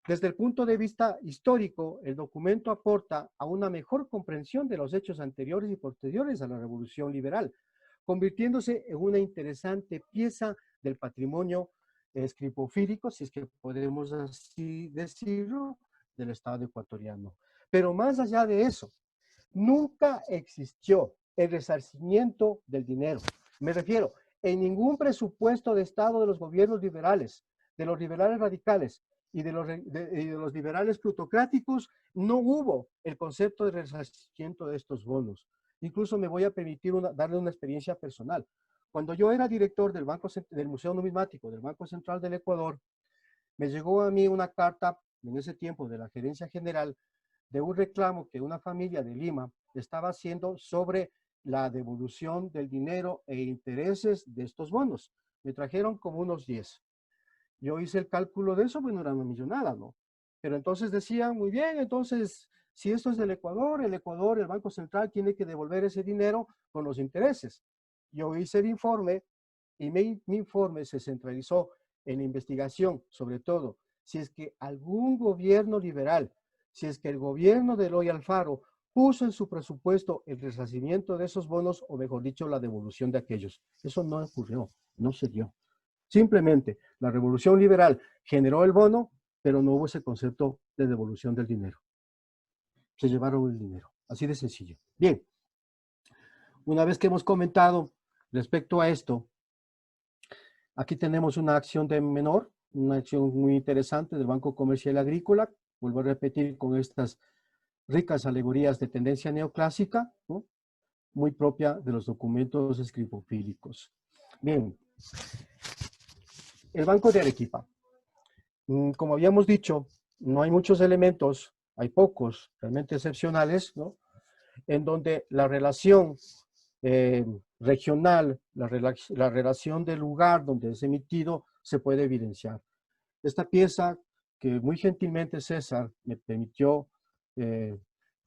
desde el punto de vista histórico, el documento aporta a una mejor comprensión de los hechos anteriores y posteriores a la Revolución Liberal, convirtiéndose en una interesante pieza del patrimonio escripofílico, si es que podemos así decirlo, del Estado ecuatoriano. Pero más allá de eso, nunca existió el resarcimiento del dinero. Me refiero, en ningún presupuesto de Estado de los gobiernos liberales, de los liberales radicales y de los liberales plutocráticos, no hubo el concepto de resarcimiento de estos bonos. Incluso me voy a permitir darle una experiencia personal. Cuando yo era director del Museo Numismático del Banco Central del Ecuador, me llegó a mí una carta en ese tiempo de la Gerencia General de un reclamo que una familia de Lima estaba haciendo sobre la devolución del dinero e intereses de estos bonos. Me trajeron como unos 10. Yo hice el cálculo de eso, bueno, era una millonada, ¿no? Pero entonces decían, muy bien, entonces, si esto es del Ecuador, el Banco Central tiene que devolver ese dinero con los intereses. Yo hice el informe y mi informe se centralizó en la investigación, sobre todo, si es que algún gobierno liberal, si es que el gobierno de Eloy Alfaro puso en su presupuesto el resarcimiento de esos bonos, o mejor dicho, la devolución de aquellos. Eso no ocurrió, no se dio. Simplemente, la revolución liberal generó el bono, pero no hubo ese concepto de devolución del dinero. Se llevaron el dinero, así de sencillo. Bien, una vez que hemos comentado respecto a esto, aquí tenemos una acción de menor, una acción muy interesante del Banco Comercial Agrícola, vuelvo a repetir con estas ricas alegorías de tendencia neoclásica, ¿no? Muy propia de los documentos escribofílicos. Bien, el Banco de Arequipa. Como habíamos dicho, no hay muchos elementos, hay pocos, realmente excepcionales, ¿no? En donde la relación regional, la relación del lugar donde es emitido, se puede evidenciar. Esta pieza, que muy gentilmente César me permitió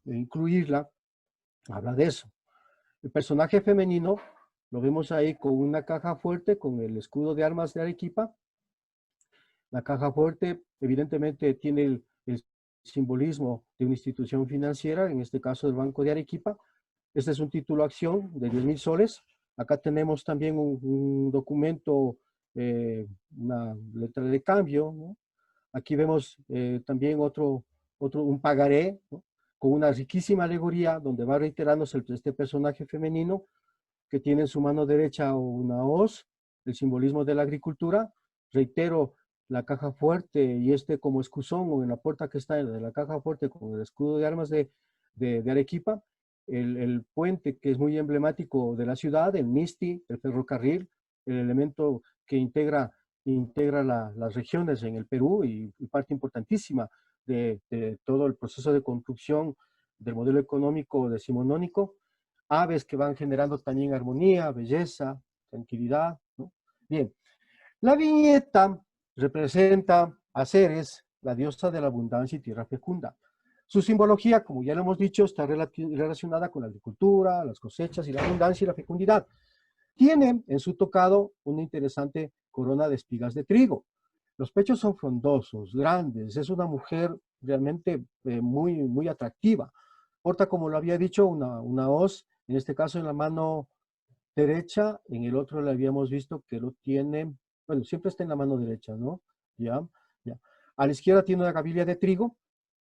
incluirla, habla de eso. El personaje femenino lo vemos ahí con una caja fuerte, con el escudo de armas de Arequipa. La caja fuerte evidentemente tiene el simbolismo de una institución financiera, en este caso el Banco de Arequipa. Este es un título acción de 10.000 soles. Acá tenemos también un documento, una letra de cambio, ¿no? Aquí vemos también un pagaré, ¿no? Con una riquísima alegoría donde va reiterándose este personaje femenino que tiene en su mano derecha una hoz, el simbolismo de la agricultura. Reitero, la caja fuerte y como escusón o en la puerta que está de la caja fuerte con el escudo de armas de Arequipa, el puente que es muy emblemático de la ciudad, el Misti, el ferrocarril, el elemento que integra las regiones en el Perú y parte importantísima de todo el proceso de construcción del modelo económico decimonónico. Aves que van generando también armonía, belleza, tranquilidad, ¿no? Bien, la viñeta representa a Ceres, la diosa de la abundancia y tierra fecunda. Su simbología, como ya lo hemos dicho, está relacionada con la agricultura, las cosechas y la abundancia y la fecundidad. Tiene en su tocado una interesante corona de espigas de trigo. Los pechos son frondosos, grandes, es una mujer realmente muy, muy atractiva. Porta, como lo había dicho, una hoz, en este caso en la mano derecha, en el otro le habíamos visto que lo tiene, bueno, siempre está en la mano derecha, ¿no? Ya. A la izquierda tiene una gavilla de trigo.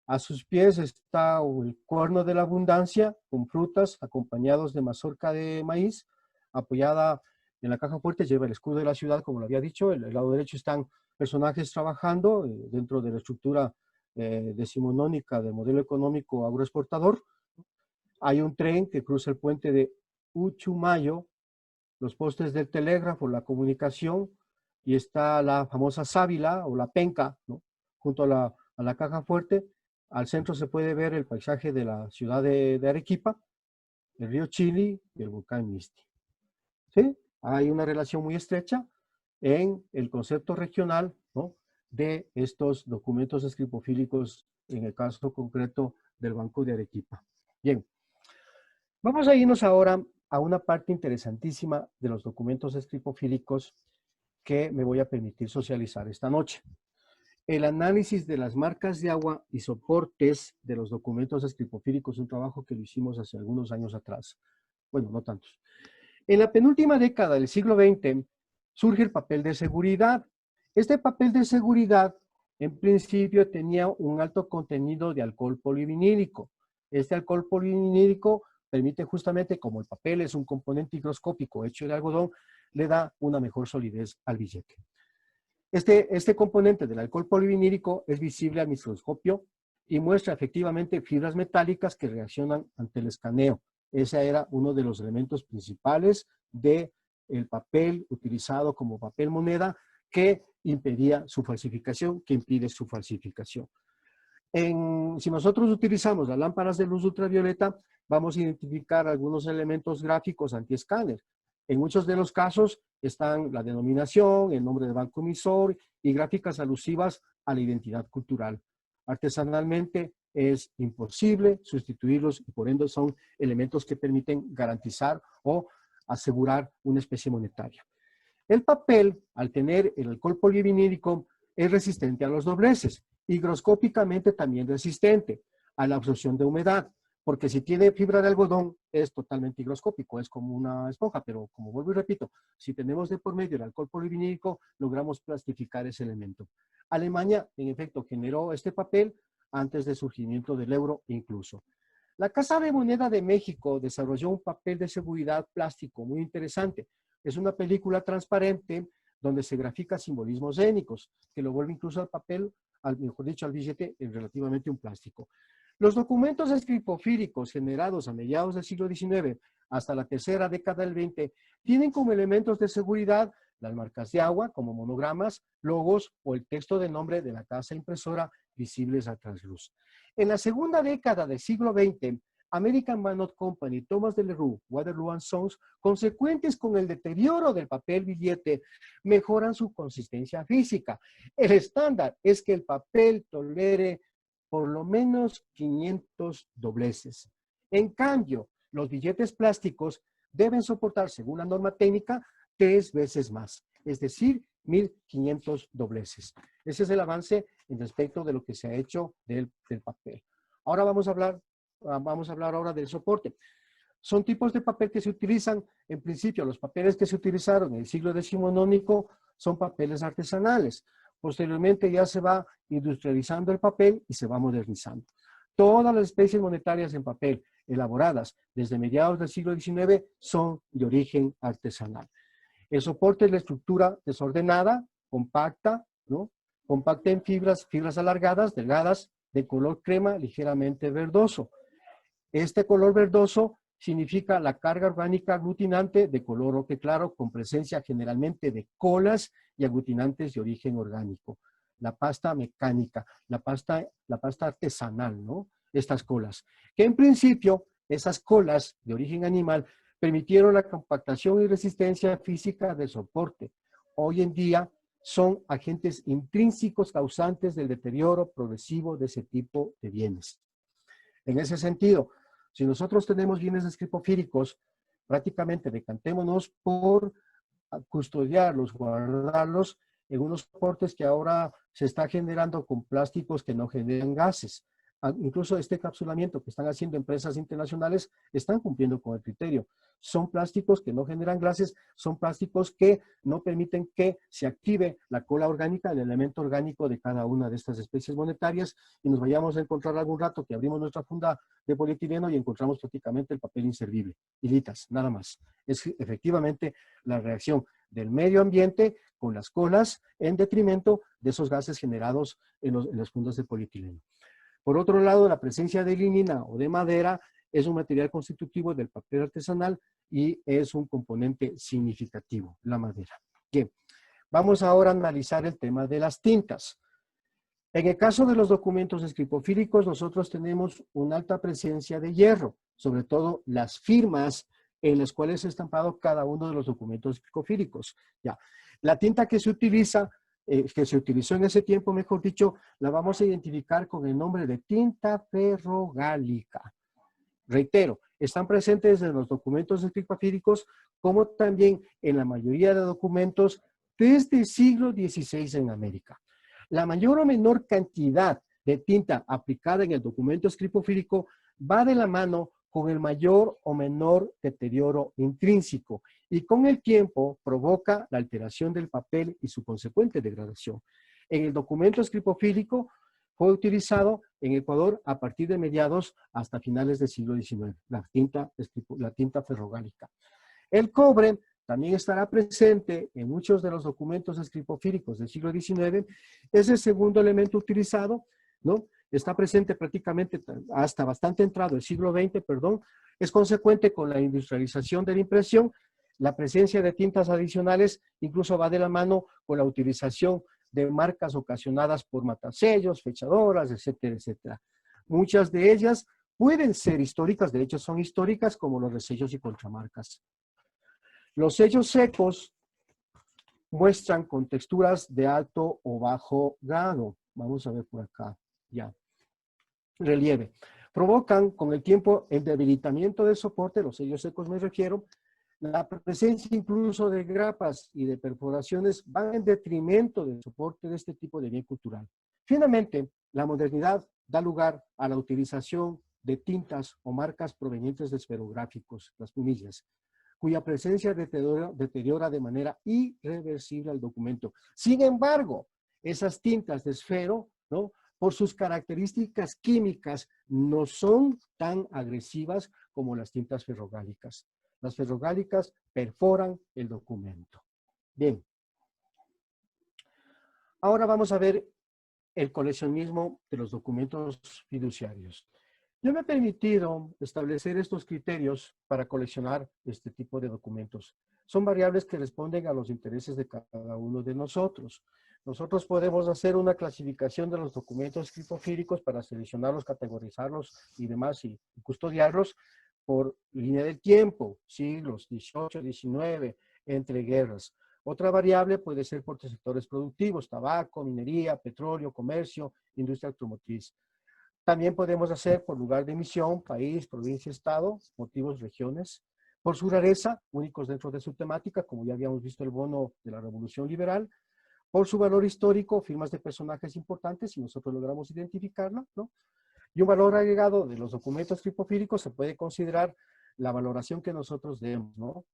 A sus pies está el cuerno de la abundancia, con frutas, acompañados de mazorca de maíz, apoyada en la caja fuerte, lleva el escudo de la ciudad, como lo había dicho. El lado derecho están personajes trabajando dentro de la estructura decimonónica del modelo económico agroexportador. Hay un tren que cruza el puente de Uchumayo, los postes del telégrafo, la comunicación, y está la famosa sábila o la penca, ¿no?, junto a la caja fuerte. Al centro se puede ver el paisaje de la ciudad de Arequipa, el río Chili y el volcán Misti. ¿Sí? Hay una relación muy estrecha en el concepto regional, ¿no?, de estos documentos escripofílicos, en el caso concreto del Banco de Arequipa. Bien, vamos a irnos ahora a una parte interesantísima de los documentos escripofílicos que me voy a permitir socializar esta noche. El análisis de las marcas de agua y soportes de los documentos escripofílicos, un trabajo que lo hicimos hace algunos años atrás. Bueno, no tantos. En la penúltima década del siglo XX surge el papel de seguridad. Este papel de seguridad, en principio, tenía un alto contenido de alcohol polivinílico. Este alcohol polivinílico permite justamente, como el papel es un componente higroscópico hecho de algodón, le da una mejor solidez al billete. Este componente del alcohol polivinílico es visible al microscopio y muestra efectivamente fibras metálicas que reaccionan ante el escaneo. Ese era uno de los elementos principales del papel utilizado como papel moneda que impedía su falsificación, que impide su falsificación. Si nosotros utilizamos las lámparas de luz ultravioleta, vamos a identificar algunos elementos gráficos anti-escáner. En muchos de los casos están la denominación, el nombre del banco emisor y gráficas alusivas a la identidad cultural. Artesanalmente es imposible sustituirlos y por ende son elementos que permiten garantizar o asegurar una especie monetaria. El papel, al tener el alcohol polivinílico, es resistente a los dobleces, higroscópicamente también resistente a la absorción de humedad, porque si tiene fibra de algodón es totalmente higroscópico, es como una esponja, pero como vuelvo y repito, si tenemos de por medio el alcohol polivinílico, logramos plastificar ese elemento. Alemania, en efecto, generó este papel antes del surgimiento del euro incluso. La Casa de Moneda de México desarrolló un papel de seguridad plástico muy interesante. Es una película transparente donde se grafica simbolismos étnicos, que lo vuelve incluso al papel, mejor dicho, al billete, en relativamente un plástico. Los documentos escripofílicos generados a mediados del siglo XIX hasta la tercera década del XX tienen como elementos de seguridad las marcas de agua como monogramas, logos o el texto de nombre de la casa impresora visibles a trasluz. En la segunda década del siglo XX, American Banknote Company, Thomas de Leroux, Waterloo & Sons, consecuentes con el deterioro del papel billete, mejoran su consistencia física. El estándar es que el papel tolere por lo menos 500 dobleces. En cambio, los billetes plásticos deben soportar, según la norma técnica, 3 veces más, es decir, 1500 dobleces. Ese es el avance en respecto de lo que se ha hecho del papel. Ahora vamos a hablar ahora del soporte. Son tipos de papel que se utilizan, en principio, los papeles que se utilizaron en el siglo decimonónico son papeles artesanales. Posteriormente ya se va industrializando el papel y se va modernizando. Todas las especies monetarias en papel elaboradas desde mediados del siglo XIX son de origen artesanal. El soporte es la estructura desordenada, compacta, ¿no? Compacta en fibras alargadas, delgadas, de color crema, ligeramente verdoso. Este color verdoso significa la carga orgánica aglutinante de color ocre claro con presencia generalmente de colas y aglutinantes de origen orgánico. La pasta mecánica, la pasta artesanal, ¿no? Estas colas. Que en principio, esas colas de origen animal permitieron la compactación y resistencia física del soporte. Hoy en día son agentes intrínsecos causantes del deterioro progresivo de ese tipo de bienes. En ese sentido, si nosotros tenemos bienes escripofíricos, prácticamente decantémonos por custodiarlos, guardarlos en unos soportes que ahora se está generando con plásticos que no generan gases. incluso este encapsulamiento que están haciendo empresas internacionales, están cumpliendo con el criterio. Son plásticos que no generan gases, son plásticos que no permiten que se active la cola orgánica, el elemento orgánico de cada una de estas especies monetarias, y nos vayamos a encontrar algún rato que abrimos nuestra funda de polietileno y encontramos prácticamente el papel inservible, hilitas, nada más. Es efectivamente la reacción del medio ambiente con las colas en detrimento de esos gases generados en las fundas de polietileno. Por otro lado, la presencia de lignina o de madera es un material constitutivo del papel artesanal y es un componente significativo, la madera. Bien, vamos ahora a analizar el tema de las tintas. En el caso de los documentos escripofílicos, nosotros tenemos una alta presencia de hierro, sobre todo las firmas en las cuales se ha estampado cada uno de los documentos escripofílicos. Ya, la tinta que se utiliza, que se utilizó en ese tiempo, mejor dicho, la vamos a identificar con el nombre de tinta ferrogálica. Reitero, están presentes en los documentos escripofílicos como también en la mayoría de documentos desde el siglo XVI en América. La mayor o menor cantidad de tinta aplicada en el documento escripofílico va de la mano con el mayor o menor deterioro intrínseco y con el tiempo provoca la alteración del papel y su consecuente degradación. En el documento escripofílico fue utilizado en Ecuador a partir de mediados hasta finales del siglo XIX, la tinta ferrogálica. El cobre también estará presente en muchos de los documentos escripofílicos del siglo XIX, es el segundo elemento utilizado, ¿no? Está presente prácticamente hasta bastante entrado el siglo XX, perdón, es consecuente con la industrialización de la impresión, la presencia de tintas adicionales incluso va de la mano con la utilización de marcas ocasionadas por matasellos, fechadoras, etcétera, etcétera. Muchas de ellas pueden ser históricas, de hecho son históricas como los resellos y contramarcas. Los sellos secos muestran con texturas de alto o bajo grado. Vamos a ver por acá, ya. Relieve. Provocan con el tiempo el debilitamiento del soporte, los sellos secos me refiero, la presencia incluso de grapas y de perforaciones van en detrimento del soporte de este tipo de bien cultural. Finalmente, la modernidad da lugar a la utilización de tintas o marcas provenientes de esferográficos, las plumillas, cuya presencia deteriora de manera irreversible al documento. Sin embargo, esas tintas de esfero, ¿no?, por sus características químicas, no son tan agresivas como las tintas ferrogálicas. Las ferrogálicas perforan el documento. Bien. Ahora vamos a ver el coleccionismo de los documentos fiduciarios. Yo me he permitido establecer estos criterios para coleccionar este tipo de documentos. Son variables que responden a los intereses de cada uno de nosotros. Nosotros podemos hacer una clasificación de los documentos escripofílicos para seleccionarlos, categorizarlos y demás y custodiarlos por línea del tiempo, siglos, 18, 19, entre guerras. Otra variable puede ser por sectores productivos, tabaco, minería, petróleo, comercio, industria automotriz. También podemos hacer por lugar de emisión, país, provincia, estado, motivos, regiones. Por su rareza, únicos dentro de su temática, como ya habíamos visto el bono de la Revolución Liberal. Por su valor histórico, firmas de personajes importantes, si nosotros logramos identificarla, ¿no? Y un valor agregado de los documentos escripofílicos se puede considerar la valoración que nosotros demos, ¿no?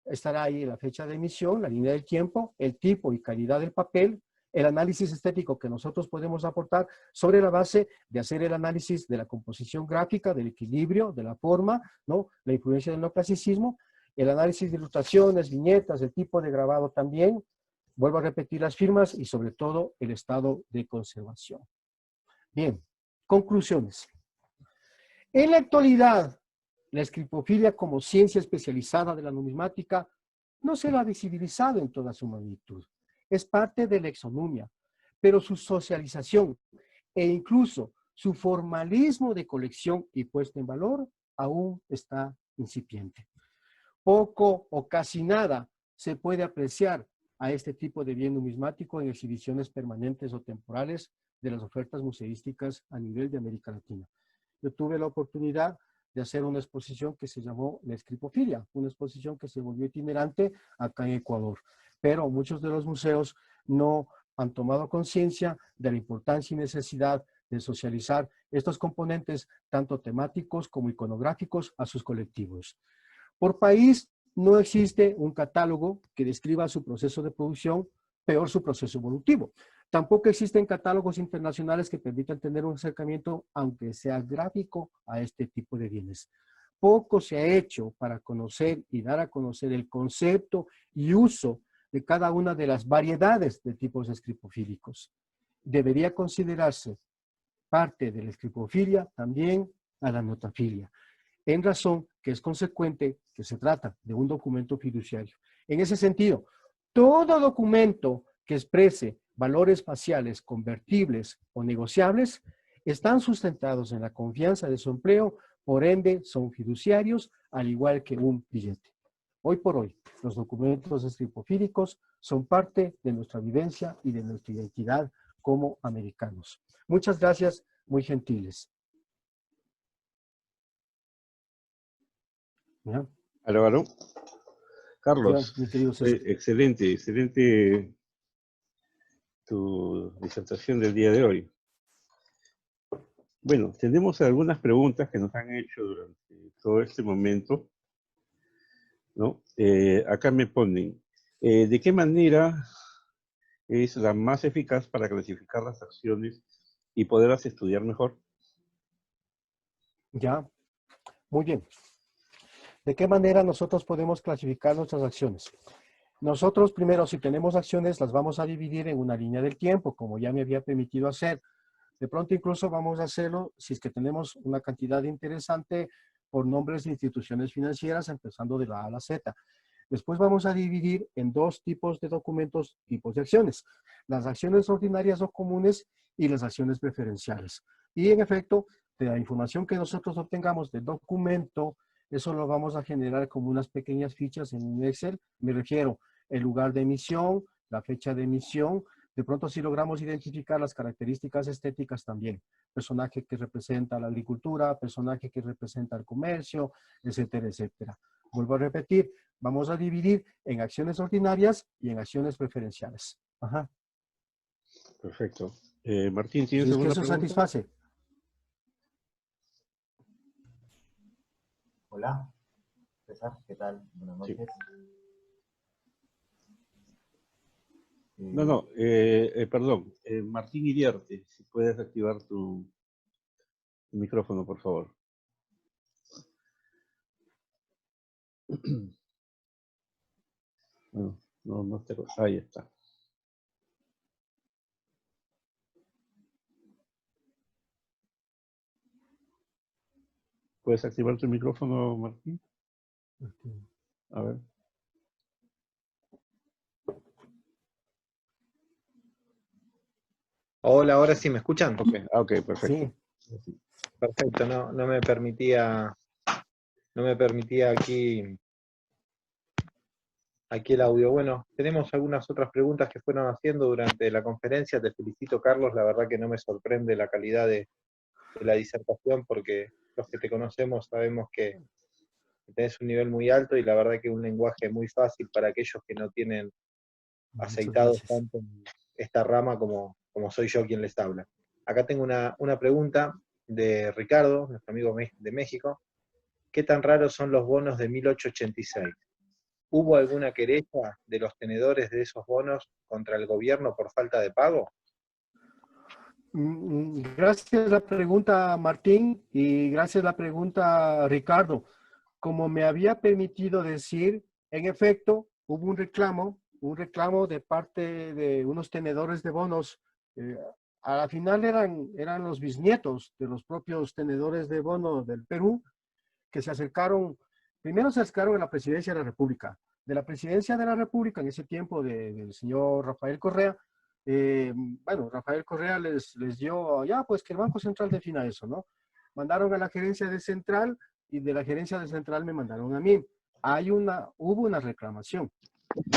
Estará ahí la fecha de emisión, la línea del tiempo, el tipo y calidad del papel, el análisis estético que nosotros podemos aportar sobre la base de hacer el análisis de la composición gráfica, del equilibrio, de la forma, ¿no?, la influencia del neoclasicismo, el análisis de ilustraciones, viñetas, el tipo de grabado también, vuelvo a repetir las firmas y sobre todo el estado de conservación. Bien, conclusiones. En la actualidad, la escripofilia como ciencia especializada de la numismática no se la ha visibilizado en toda su magnitud. Es parte de la exonumia, pero su socialización e incluso su formalismo de colección y puesta en valor aún está incipiente. Poco o casi nada se puede apreciar a este tipo de bien numismático en exhibiciones permanentes o temporales de las ofertas museísticas a nivel de América Latina. Yo tuve la oportunidad de hacer una exposición que se llamó La Escripofilia, una exposición que se volvió itinerante acá en Ecuador. Pero muchos de los museos no han tomado conciencia de la importancia y necesidad de socializar estos componentes, tanto temáticos como iconográficos, a sus colectivos. Por país, no existe un catálogo que describa su proceso de producción, peor su proceso evolutivo. Tampoco existen catálogos internacionales que permitan tener un acercamiento, aunque sea gráfico, a este tipo de bienes. Poco se ha hecho para conocer y dar a conocer el concepto y uso de cada una de las variedades de tipos escripofílicos. Debería considerarse parte de la escripofilia también a la notafilia, en razón que es consecuente que se trata de un documento fiduciario. En ese sentido, todo documento que exprese valores faciales convertibles o negociables están sustentados en la confianza de su empleo, por ende son fiduciarios, al igual que un billete. Hoy por hoy, los documentos escripofílicos son parte de nuestra vivencia y de nuestra identidad como americanos. Muchas gracias, muy gentiles. ¿Ya? Aló, aló. Carlos, Ya, mi querido César. excelente, excelente tu disertación del día de hoy. Bueno, tenemos algunas preguntas que nos han hecho durante todo este momento, ¿no? Acá me ponen, ¿de qué manera es la más eficaz para clasificar las acciones y poderlas estudiar mejor? Ya, muy bien. ¿De qué manera nosotros podemos clasificar nuestras acciones? Nosotros primero, si tenemos acciones, las vamos a dividir en una línea del tiempo, como ya me había permitido hacer. De pronto incluso vamos a hacerlo si es que tenemos una cantidad interesante por nombres de instituciones financieras, empezando de la A a la Z. Después vamos a dividir en dos tipos de documentos, tipos de acciones. Las acciones ordinarias o comunes y las acciones preferenciales. Y en efecto, de la información que nosotros obtengamos del documento, eso lo vamos a generar como unas pequeñas fichas en un Excel. Me refiero el lugar de emisión, la fecha de emisión. De pronto si logramos identificar las características estéticas también. Personaje que representa la agricultura, personaje que representa el comercio, etcétera, etcétera. Vuelvo a repetir, vamos a dividir en acciones ordinarias y en acciones preferenciales. Ajá. Perfecto. Martín, Si ¿tienes es que alguna eso pregunta? satisface. Hola, César, ¿qué tal? Buenas Sí. noches. No, perdón. Martín Iriarte, si puedes activar tu micrófono, por favor. Bueno, no te... Ahí está. ¿Puedes activar tu micrófono, Martín? A ver. Hola, ahora sí me escuchan. Ok, perfecto. Sí. Perfecto, no me permitía aquí el audio. Bueno, tenemos algunas otras preguntas que fueron haciendo durante la conferencia. Te felicito, Carlos, la verdad que no me sorprende la calidad de la disertación, porque los que te conocemos sabemos que tenés un nivel muy alto y la verdad que un lenguaje muy fácil para aquellos que no tienen Muchas aceitados gracias. tanto en esta rama como soy yo quien les habla. Acá tengo una pregunta de Ricardo, nuestro amigo de México. ¿Qué tan raros son los bonos de 1886? ¿Hubo alguna querella de los tenedores de esos bonos contra el gobierno por falta de pago? Gracias la pregunta, Martín, y gracias la pregunta, Ricardo. Como me había permitido decir, en efecto, hubo un reclamo de parte de unos tenedores de bonos. A la final eran los bisnietos de los propios tenedores de bonos del Perú que se acercaron, primero se acercaron a la presidencia de la República. De la presidencia de la República, en ese tiempo, del señor Rafael Correa, bueno, Rafael Correa les dio, ya, pues que el Banco Central defina eso, ¿no? Mandaron a la gerencia de Central y de la gerencia de Central me mandaron a mí. Hubo una reclamación.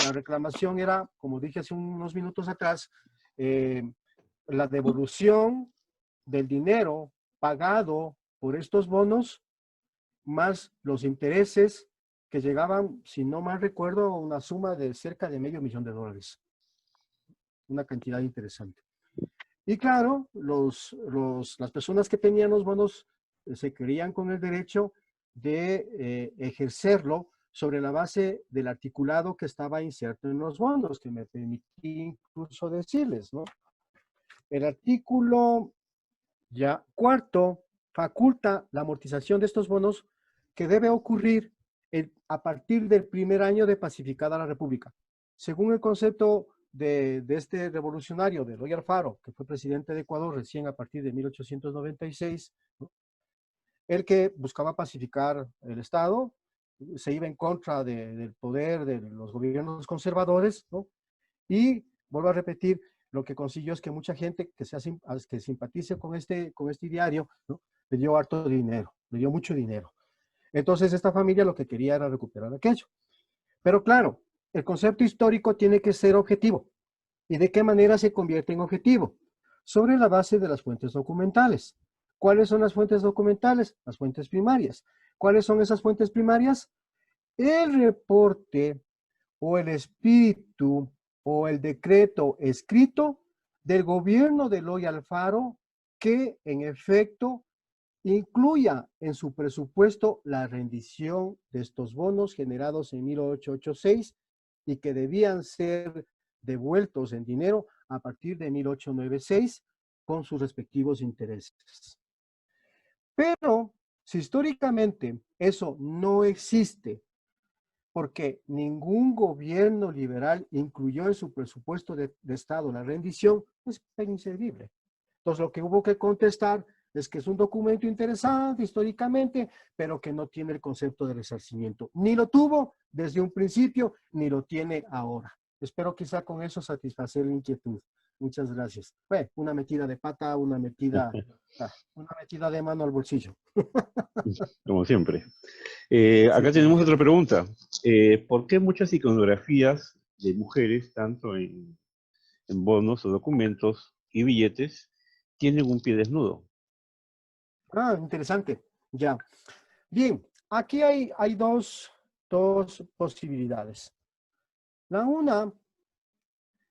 La reclamación era, como dije hace unos minutos atrás, la devolución del dinero pagado por estos bonos más los intereses que llegaban, si no mal recuerdo, a una suma de cerca de $500,000. Una cantidad interesante. Y claro, las personas que tenían los bonos se creían con el derecho de ejercerlo sobre la base del articulado que estaba inserto en los bonos, que me permití incluso decirles, ¿no? El artículo ya cuarto faculta la amortización de estos bonos que debe ocurrir a partir del primer año de pacificada la República. Según el concepto de este revolucionario, de Eloy Alfaro, que fue presidente de Ecuador recién a partir de 1896, ¿no? El que buscaba pacificar el Estado, se iba en contra del poder de los gobiernos conservadores, ¿no? Y vuelvo a repetir, lo que consiguió es que mucha gente que simpatice con este diario, ¿no? Le dio harto dinero, le dio mucho dinero. Entonces esta familia lo que quería era recuperar aquello. Pero claro, el concepto histórico tiene que ser objetivo. ¿Y de qué manera se convierte en objetivo? Sobre la base de las fuentes documentales. ¿Cuáles son las fuentes documentales? Las fuentes primarias. ¿Cuáles son esas fuentes primarias? El reporte o el espíritu o el decreto escrito del gobierno de Eloy Alfaro que en efecto incluya en su presupuesto la rendición de estos bonos generados en 1886 y que debían ser devueltos en dinero a partir de 1896 con sus respectivos intereses. Pero si históricamente eso no existe, porque ningún gobierno liberal incluyó en su presupuesto de Estado la rendición, es inservible. Entonces lo que hubo que contestar es que es un documento interesante históricamente, pero que no tiene el concepto de resarcimiento. Ni lo tuvo desde un principio, ni lo tiene ahora. Espero quizá con eso satisfacer la inquietud. Muchas gracias. Bueno, una metida de pata, una metida de mano al bolsillo. Como siempre. Acá Sí, tenemos otra pregunta. ¿Por qué muchas iconografías de mujeres, tanto en bonos o documentos y billetes, tienen un pie desnudo? Interesante. Ya. Bien, aquí hay dos posibilidades. La una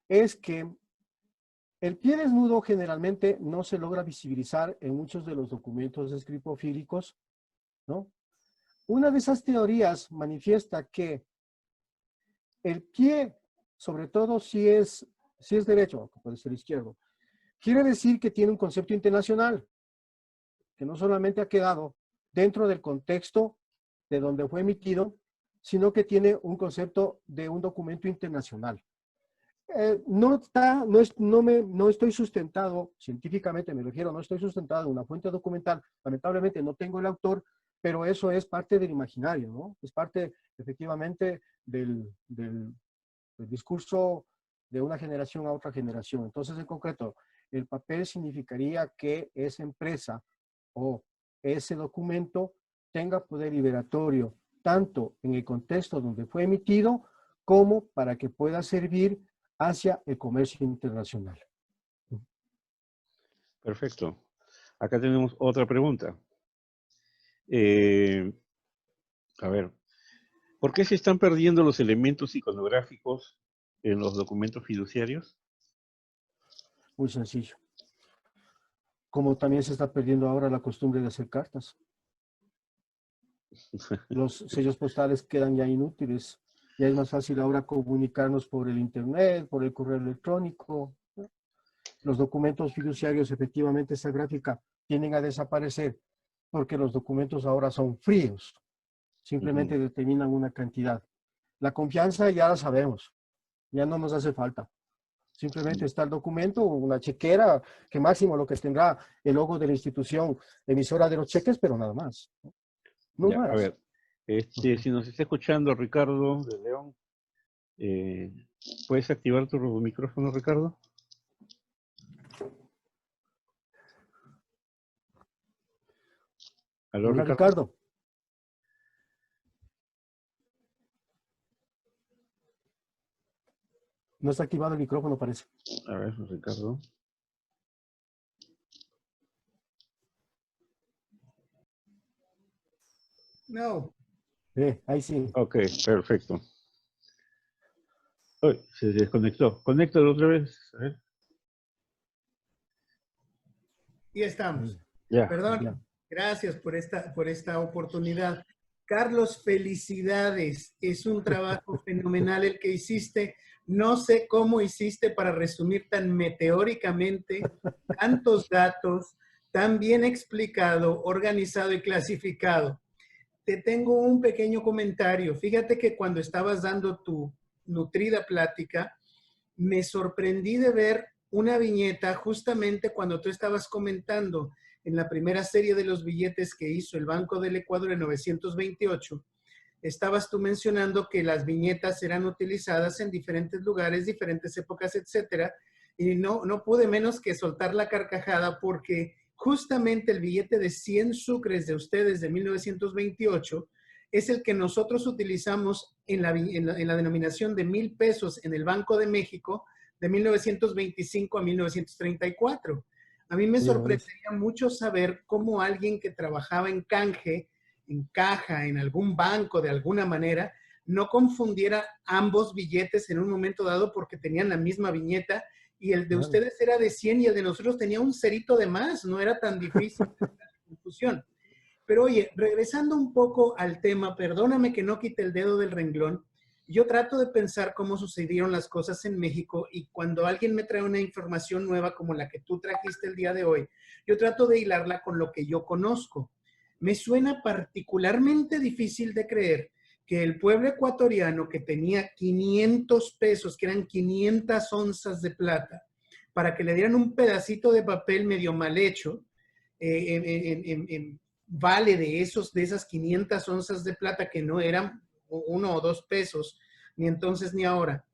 es que el pie desnudo generalmente no se logra visibilizar en muchos de los documentos escripofílicos, ¿no? Una de esas teorías manifiesta que el pie, sobre todo si es derecho, puede ser izquierdo, quiere decir que tiene un concepto internacional, que no solamente ha quedado dentro del contexto de donde fue emitido, sino que tiene un concepto de un documento internacional. No estoy sustentado, científicamente me refiero, no estoy sustentado en una fuente documental, lamentablemente no tengo el autor, pero eso es parte del imaginario, ¿no? Es parte efectivamente del discurso de una generación a otra generación. Entonces, en concreto, el papel significaría que esa empresa o ese documento tenga poder liberatorio, tanto en el contexto donde fue emitido, como para que pueda servir hacia el comercio internacional. Perfecto. Acá tenemos otra pregunta. A ver, ¿por qué se están perdiendo los elementos iconográficos en los documentos fiduciarios? Muy sencillo. Como también se está perdiendo ahora la costumbre de hacer cartas. Los sellos postales quedan ya inútiles. Ya es más fácil ahora comunicarnos por el internet, por el correo electrónico. Los documentos fiduciarios, efectivamente, esa gráfica tienden a desaparecer porque los documentos ahora son fríos. Simplemente determinan una cantidad. La confianza ya la sabemos. Ya no nos hace falta. Simplemente está el documento, una chequera, que máximo lo que tendrá el logo de la institución emisora de los cheques, pero nada más. No Ya, a más. ver, si nos está escuchando Ricardo de León, ¿puedes activar tu micrófono, Ricardo? ¿Aló, Hola, Ricardo? Ricardo. No está activado el micrófono, parece. A ver, Ricardo. No. Ahí sí. Ok, perfecto. Uy, se desconectó. Conéctalo otra vez. A ver. Y estamos. Ya. Perdón, Ya. gracias por esta oportunidad. Carlos, felicidades. Es un trabajo fenomenal el que hiciste. No sé cómo hiciste para resumir tan meteóricamente tantos datos, tan bien explicado, organizado y clasificado. Te tengo un pequeño comentario. Fíjate que cuando estabas dando tu nutrida plática, me sorprendí de ver una viñeta justamente cuando tú estabas comentando en la primera serie de los billetes que hizo el Banco del Ecuador en 928. Estabas tú mencionando que las viñetas eran utilizadas en diferentes lugares, diferentes épocas, etcétera, y no pude menos que soltar la carcajada porque justamente el billete de 100 sucres de ustedes de 1928 es el que nosotros utilizamos en la denominación de 1,000 pesos en el Banco de México de 1925 a 1934. A mí me sorprendería mucho saber cómo alguien que trabajaba en canje, en caja, en algún banco de alguna manera, no confundiera ambos billetes en un momento dado porque tenían la misma viñeta y el de ustedes era de 100 y el de nosotros tenía un cerito de más, no era tan difícil la confusión. Pero oye, regresando un poco al tema, perdóname que no quite el dedo del renglón, yo trato de pensar cómo sucedieron las cosas en México y cuando alguien me trae una información nueva como la que tú trajiste el día de hoy, yo trato de hilarla con lo que yo conozco. Me suena particularmente difícil de creer que el pueblo ecuatoriano que tenía 500 pesos, que eran 500 onzas de plata, para que le dieran un pedacito de papel medio mal hecho, vale de esas 500 onzas de plata que no eran 1 o 2 pesos, ni entonces ni ahora,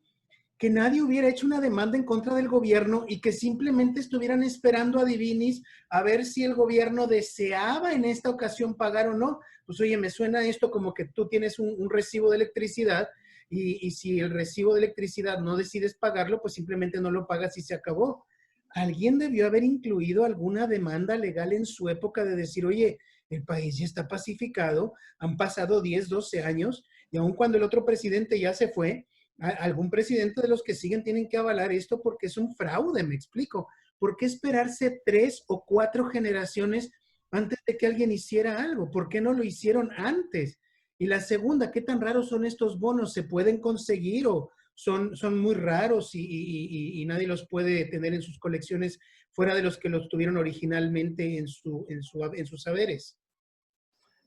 que nadie hubiera hecho una demanda en contra del gobierno y que simplemente estuvieran esperando a divinis a ver si el gobierno deseaba en esta ocasión pagar o no. Pues oye, me suena esto como que tú tienes un recibo de electricidad y si el recibo de electricidad no decides pagarlo, pues simplemente no lo pagas y se acabó. Alguien debió haber incluido alguna demanda legal en su época de decir, oye, el país ya está pacificado, han pasado 10, 12 años y aun cuando el otro presidente ya se fue, algún presidente de los que siguen tienen que avalar esto porque es un fraude, me explico. ¿Por qué esperarse 3 o 4 generaciones antes de que alguien hiciera algo? ¿Por qué no lo hicieron antes? Y la segunda, ¿qué tan raros son estos bonos? ¿Se pueden conseguir o son muy raros y nadie los puede tener en sus colecciones fuera de los que los tuvieron originalmente en sus saberes?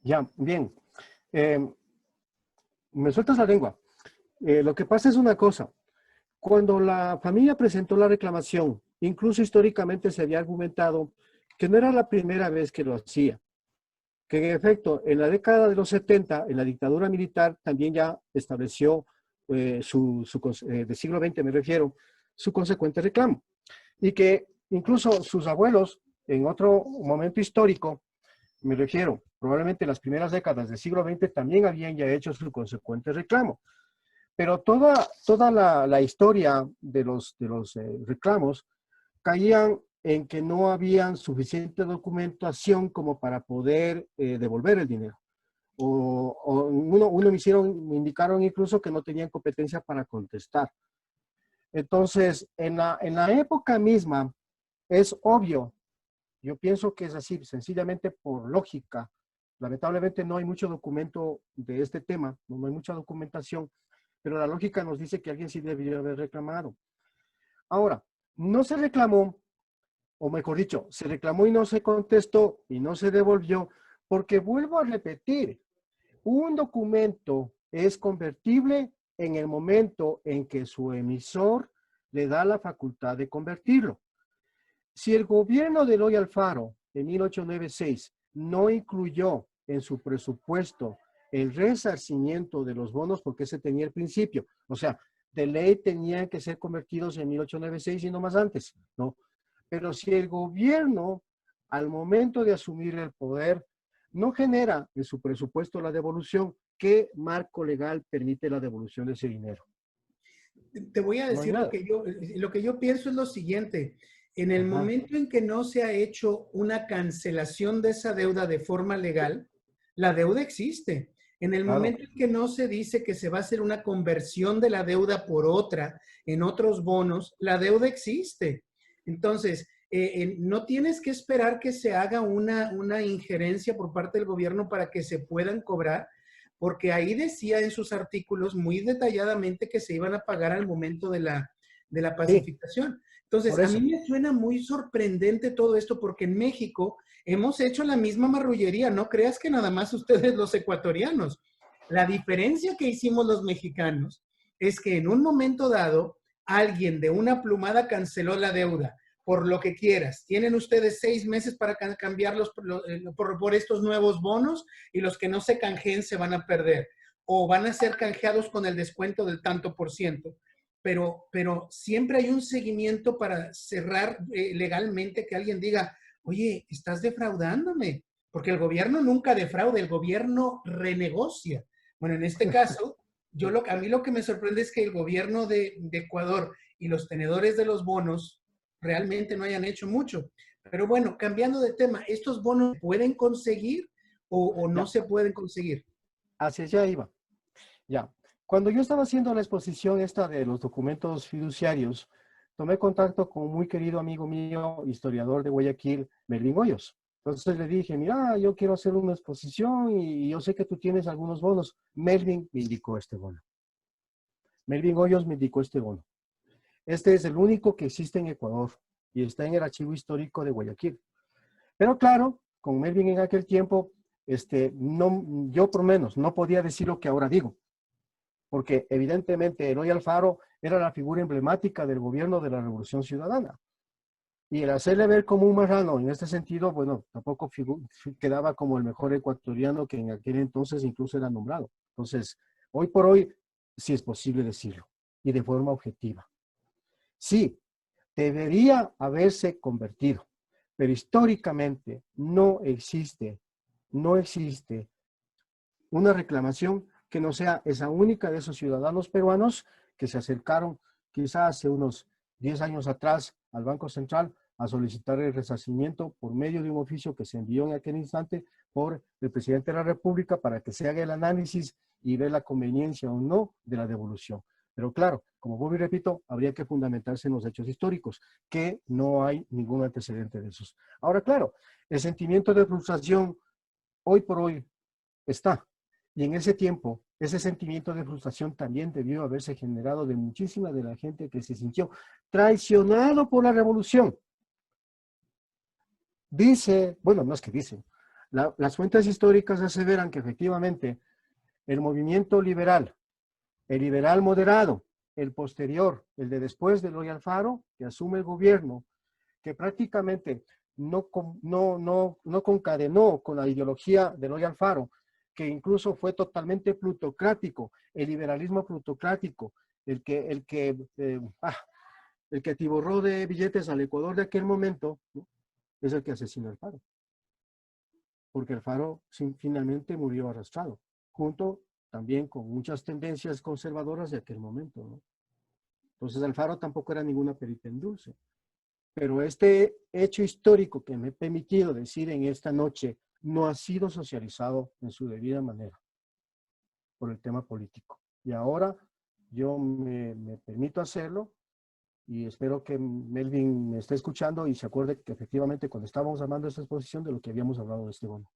Ya, bien. Me sueltas la lengua. Lo que pasa es una cosa. Cuando la familia presentó la reclamación, incluso históricamente se había argumentado que no era la primera vez que lo hacía. Que en efecto, en la década de los 70, en la dictadura militar, también ya estableció del siglo XX me refiero, su consecuente reclamo. Y que incluso sus abuelos, en otro momento histórico, me refiero, probablemente en las primeras décadas del siglo XX, también habían ya hecho su consecuente reclamo. Pero toda la historia de los reclamos caían en que no habían suficiente documentación como para poder devolver el dinero. Me indicaron incluso que no tenían competencia para contestar. Entonces, en la época misma, es obvio, yo pienso que es así, sencillamente por lógica. Lamentablemente no hay mucho documento de este tema, no hay mucha documentación, pero la lógica nos dice que alguien sí debió haber reclamado. Ahora, no se reclamó, o mejor dicho, se reclamó y no se contestó y no se devolvió, porque vuelvo a repetir, un documento es convertible en el momento en que su emisor le da la facultad de convertirlo. Si el gobierno de Eloy Alfaro en 1896 no incluyó en su presupuesto el resarcimiento de los bonos, porque ese tenía el principio, o sea, de ley tenían que ser convertidos en 1896 y no más antes, ¿no? Pero si el gobierno, al momento de asumir el poder, no genera en su presupuesto la devolución, ¿qué marco legal permite la devolución de ese dinero? Te voy a decir No lo que yo pienso es lo siguiente. En el momento en que no se ha hecho una cancelación de esa deuda de forma legal, la deuda existe. En el momento en que no se dice que se va a hacer una conversión de la deuda por otra en otros bonos, la deuda existe. Entonces, no tienes que esperar que se haga una injerencia por parte del gobierno para que se puedan cobrar, porque ahí decía en sus artículos muy detalladamente que se iban a pagar al momento de la pacificación. Entonces, a mí me suena muy sorprendente todo esto, porque en México hemos hecho la misma marrullería. No creas que nada más ustedes los ecuatorianos. La diferencia que hicimos los mexicanos es que en un momento dado, alguien de una plumada canceló la deuda, por lo que quieras. Tienen ustedes 6 meses para cambiarlos por estos nuevos bonos, y los que no se canjeen se van a perder o van a ser canjeados con el descuento del tanto por ciento. Pero siempre hay un seguimiento para cerrar legalmente, que alguien diga, oye, estás defraudándome, porque el gobierno nunca defrauda, el gobierno renegocia. Bueno, en este caso, a mí lo que me sorprende es que el gobierno de Ecuador y los tenedores de los bonos realmente no hayan hecho mucho. Pero bueno, cambiando de tema, ¿estos bonos se pueden conseguir o no se pueden conseguir? Hacia allá iba. Ya. Cuando yo estaba haciendo la exposición esta de los documentos fiduciarios, tomé contacto con un muy querido amigo mío, historiador de Guayaquil, Melvin Hoyos. Entonces le dije, mira, yo quiero hacer una exposición y yo sé que tú tienes algunos bonos. Melvin me indicó este bono. Melvin Hoyos me indicó este bono. Este es el único que existe en Ecuador y está en el archivo histórico de Guayaquil. Pero claro, con Melvin en aquel tiempo, yo por lo menos no podía decir lo que ahora digo, porque evidentemente Eloy Alfaro era la figura emblemática del gobierno de la Revolución Ciudadana. Y el hacerle ver como un marrano en este sentido, bueno, tampoco quedaba como el mejor ecuatoriano que en aquel entonces incluso era nombrado. Entonces, hoy por hoy, sí es posible decirlo, y de forma objetiva. Sí, debería haberse convertido, pero históricamente no existe una reclamación que no sea esa única de esos ciudadanos peruanos que se acercaron quizás hace unos 10 años atrás al Banco Central a solicitar el resarcimiento por medio de un oficio que se envió en aquel instante por el presidente de la República para que se haga el análisis y ver la conveniencia o no de la devolución. Pero claro, como vuelvo y repito, habría que fundamentarse en los hechos históricos, que no hay ningún antecedente de esos. Ahora, claro, el sentimiento de frustración hoy por hoy está. Y en ese tiempo, ese sentimiento de frustración también debió haberse generado de muchísima de la gente que se sintió traicionado por la revolución. Dice, bueno, no es que dicen, las fuentes históricas aseveran que efectivamente el movimiento liberal, el liberal moderado, el posterior, el de después de Eloy Alfaro, que asume el gobierno, que prácticamente no concadenó con la ideología de Eloy Alfaro, que incluso fue totalmente plutocrático, el liberalismo plutocrático, el que atiborró de billetes al Ecuador de aquel momento, ¿no? Es el que asesinó a Alfaro. Porque Alfaro finalmente murió arrastrado, junto también con muchas tendencias conservadoras de aquel momento, ¿no? Entonces Alfaro tampoco era ninguna perita en dulce. Pero este hecho histórico que me he permitido decir en esta noche no ha sido socializado en su debida manera por el tema político. Y ahora yo me permito hacerlo y espero que Melvin me esté escuchando y se acuerde que efectivamente cuando estábamos armando esta exposición de lo que habíamos hablado de este bono.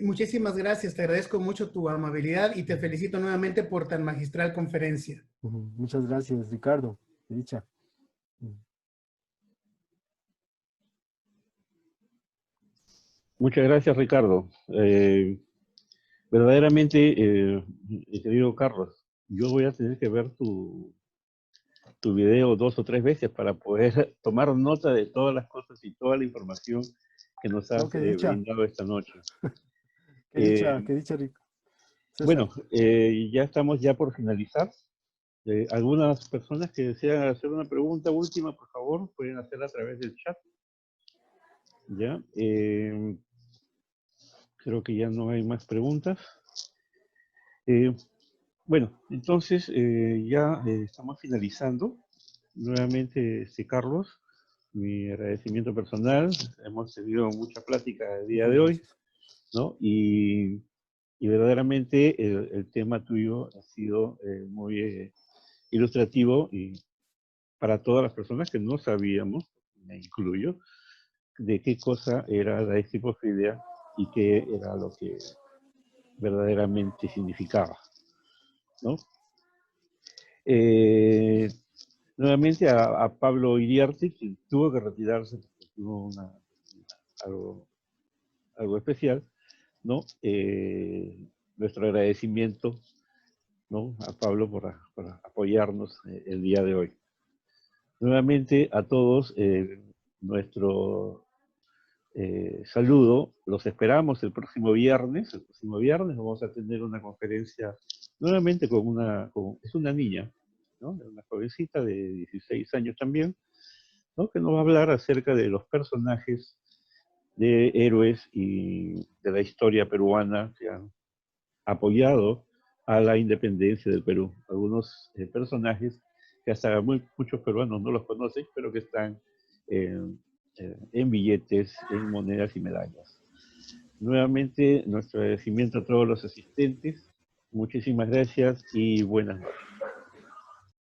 Muchísimas gracias, te agradezco mucho tu amabilidad y te felicito nuevamente por tan magistral conferencia. Muchas gracias, Ricardo. Qué dicha. Muchas gracias, Ricardo. Verdaderamente, querido Carlos, yo voy a tener que ver tu video 2 o 3 veces para poder tomar nota de todas las cosas y toda la información que nos has brindado esta noche. Qué dicha, Rico. Bueno, ya estamos por finalizar. Algunas personas que desean hacer una pregunta última, por favor, pueden hacerla a través del chat. Ya, creo que ya no hay más preguntas. Bueno, entonces ya estamos finalizando. Nuevamente, Carlos, mi agradecimiento personal. Hemos tenido mucha plática el día de hoy, ¿no? Y verdaderamente el tema tuyo ha sido muy ilustrativo y para todas las personas que no sabíamos, me incluyo, de qué cosa era la exipofilia y qué era lo que verdaderamente significaba, ¿no? Nuevamente a Pablo Iriarte, quien tuvo que retirarse porque tuvo algo especial, ¿no? Nuestro agradecimiento, ¿no? A Pablo por apoyarnos el día de hoy. Nuevamente a todos nuestro saludo. Los esperamos el próximo viernes. El próximo viernes vamos a tener una conferencia nuevamente es una niña, ¿no? Una jovencita de 16 años también, ¿no? Que nos va a hablar acerca de los personajes de héroes y de la historia peruana que han apoyado a la independencia del Perú. Algunos personajes que hasta muchos peruanos no los conocen, pero que están en billetes, en monedas y medallas. Nuevamente, nuestro agradecimiento a todos los asistentes. Muchísimas gracias y buenas noches.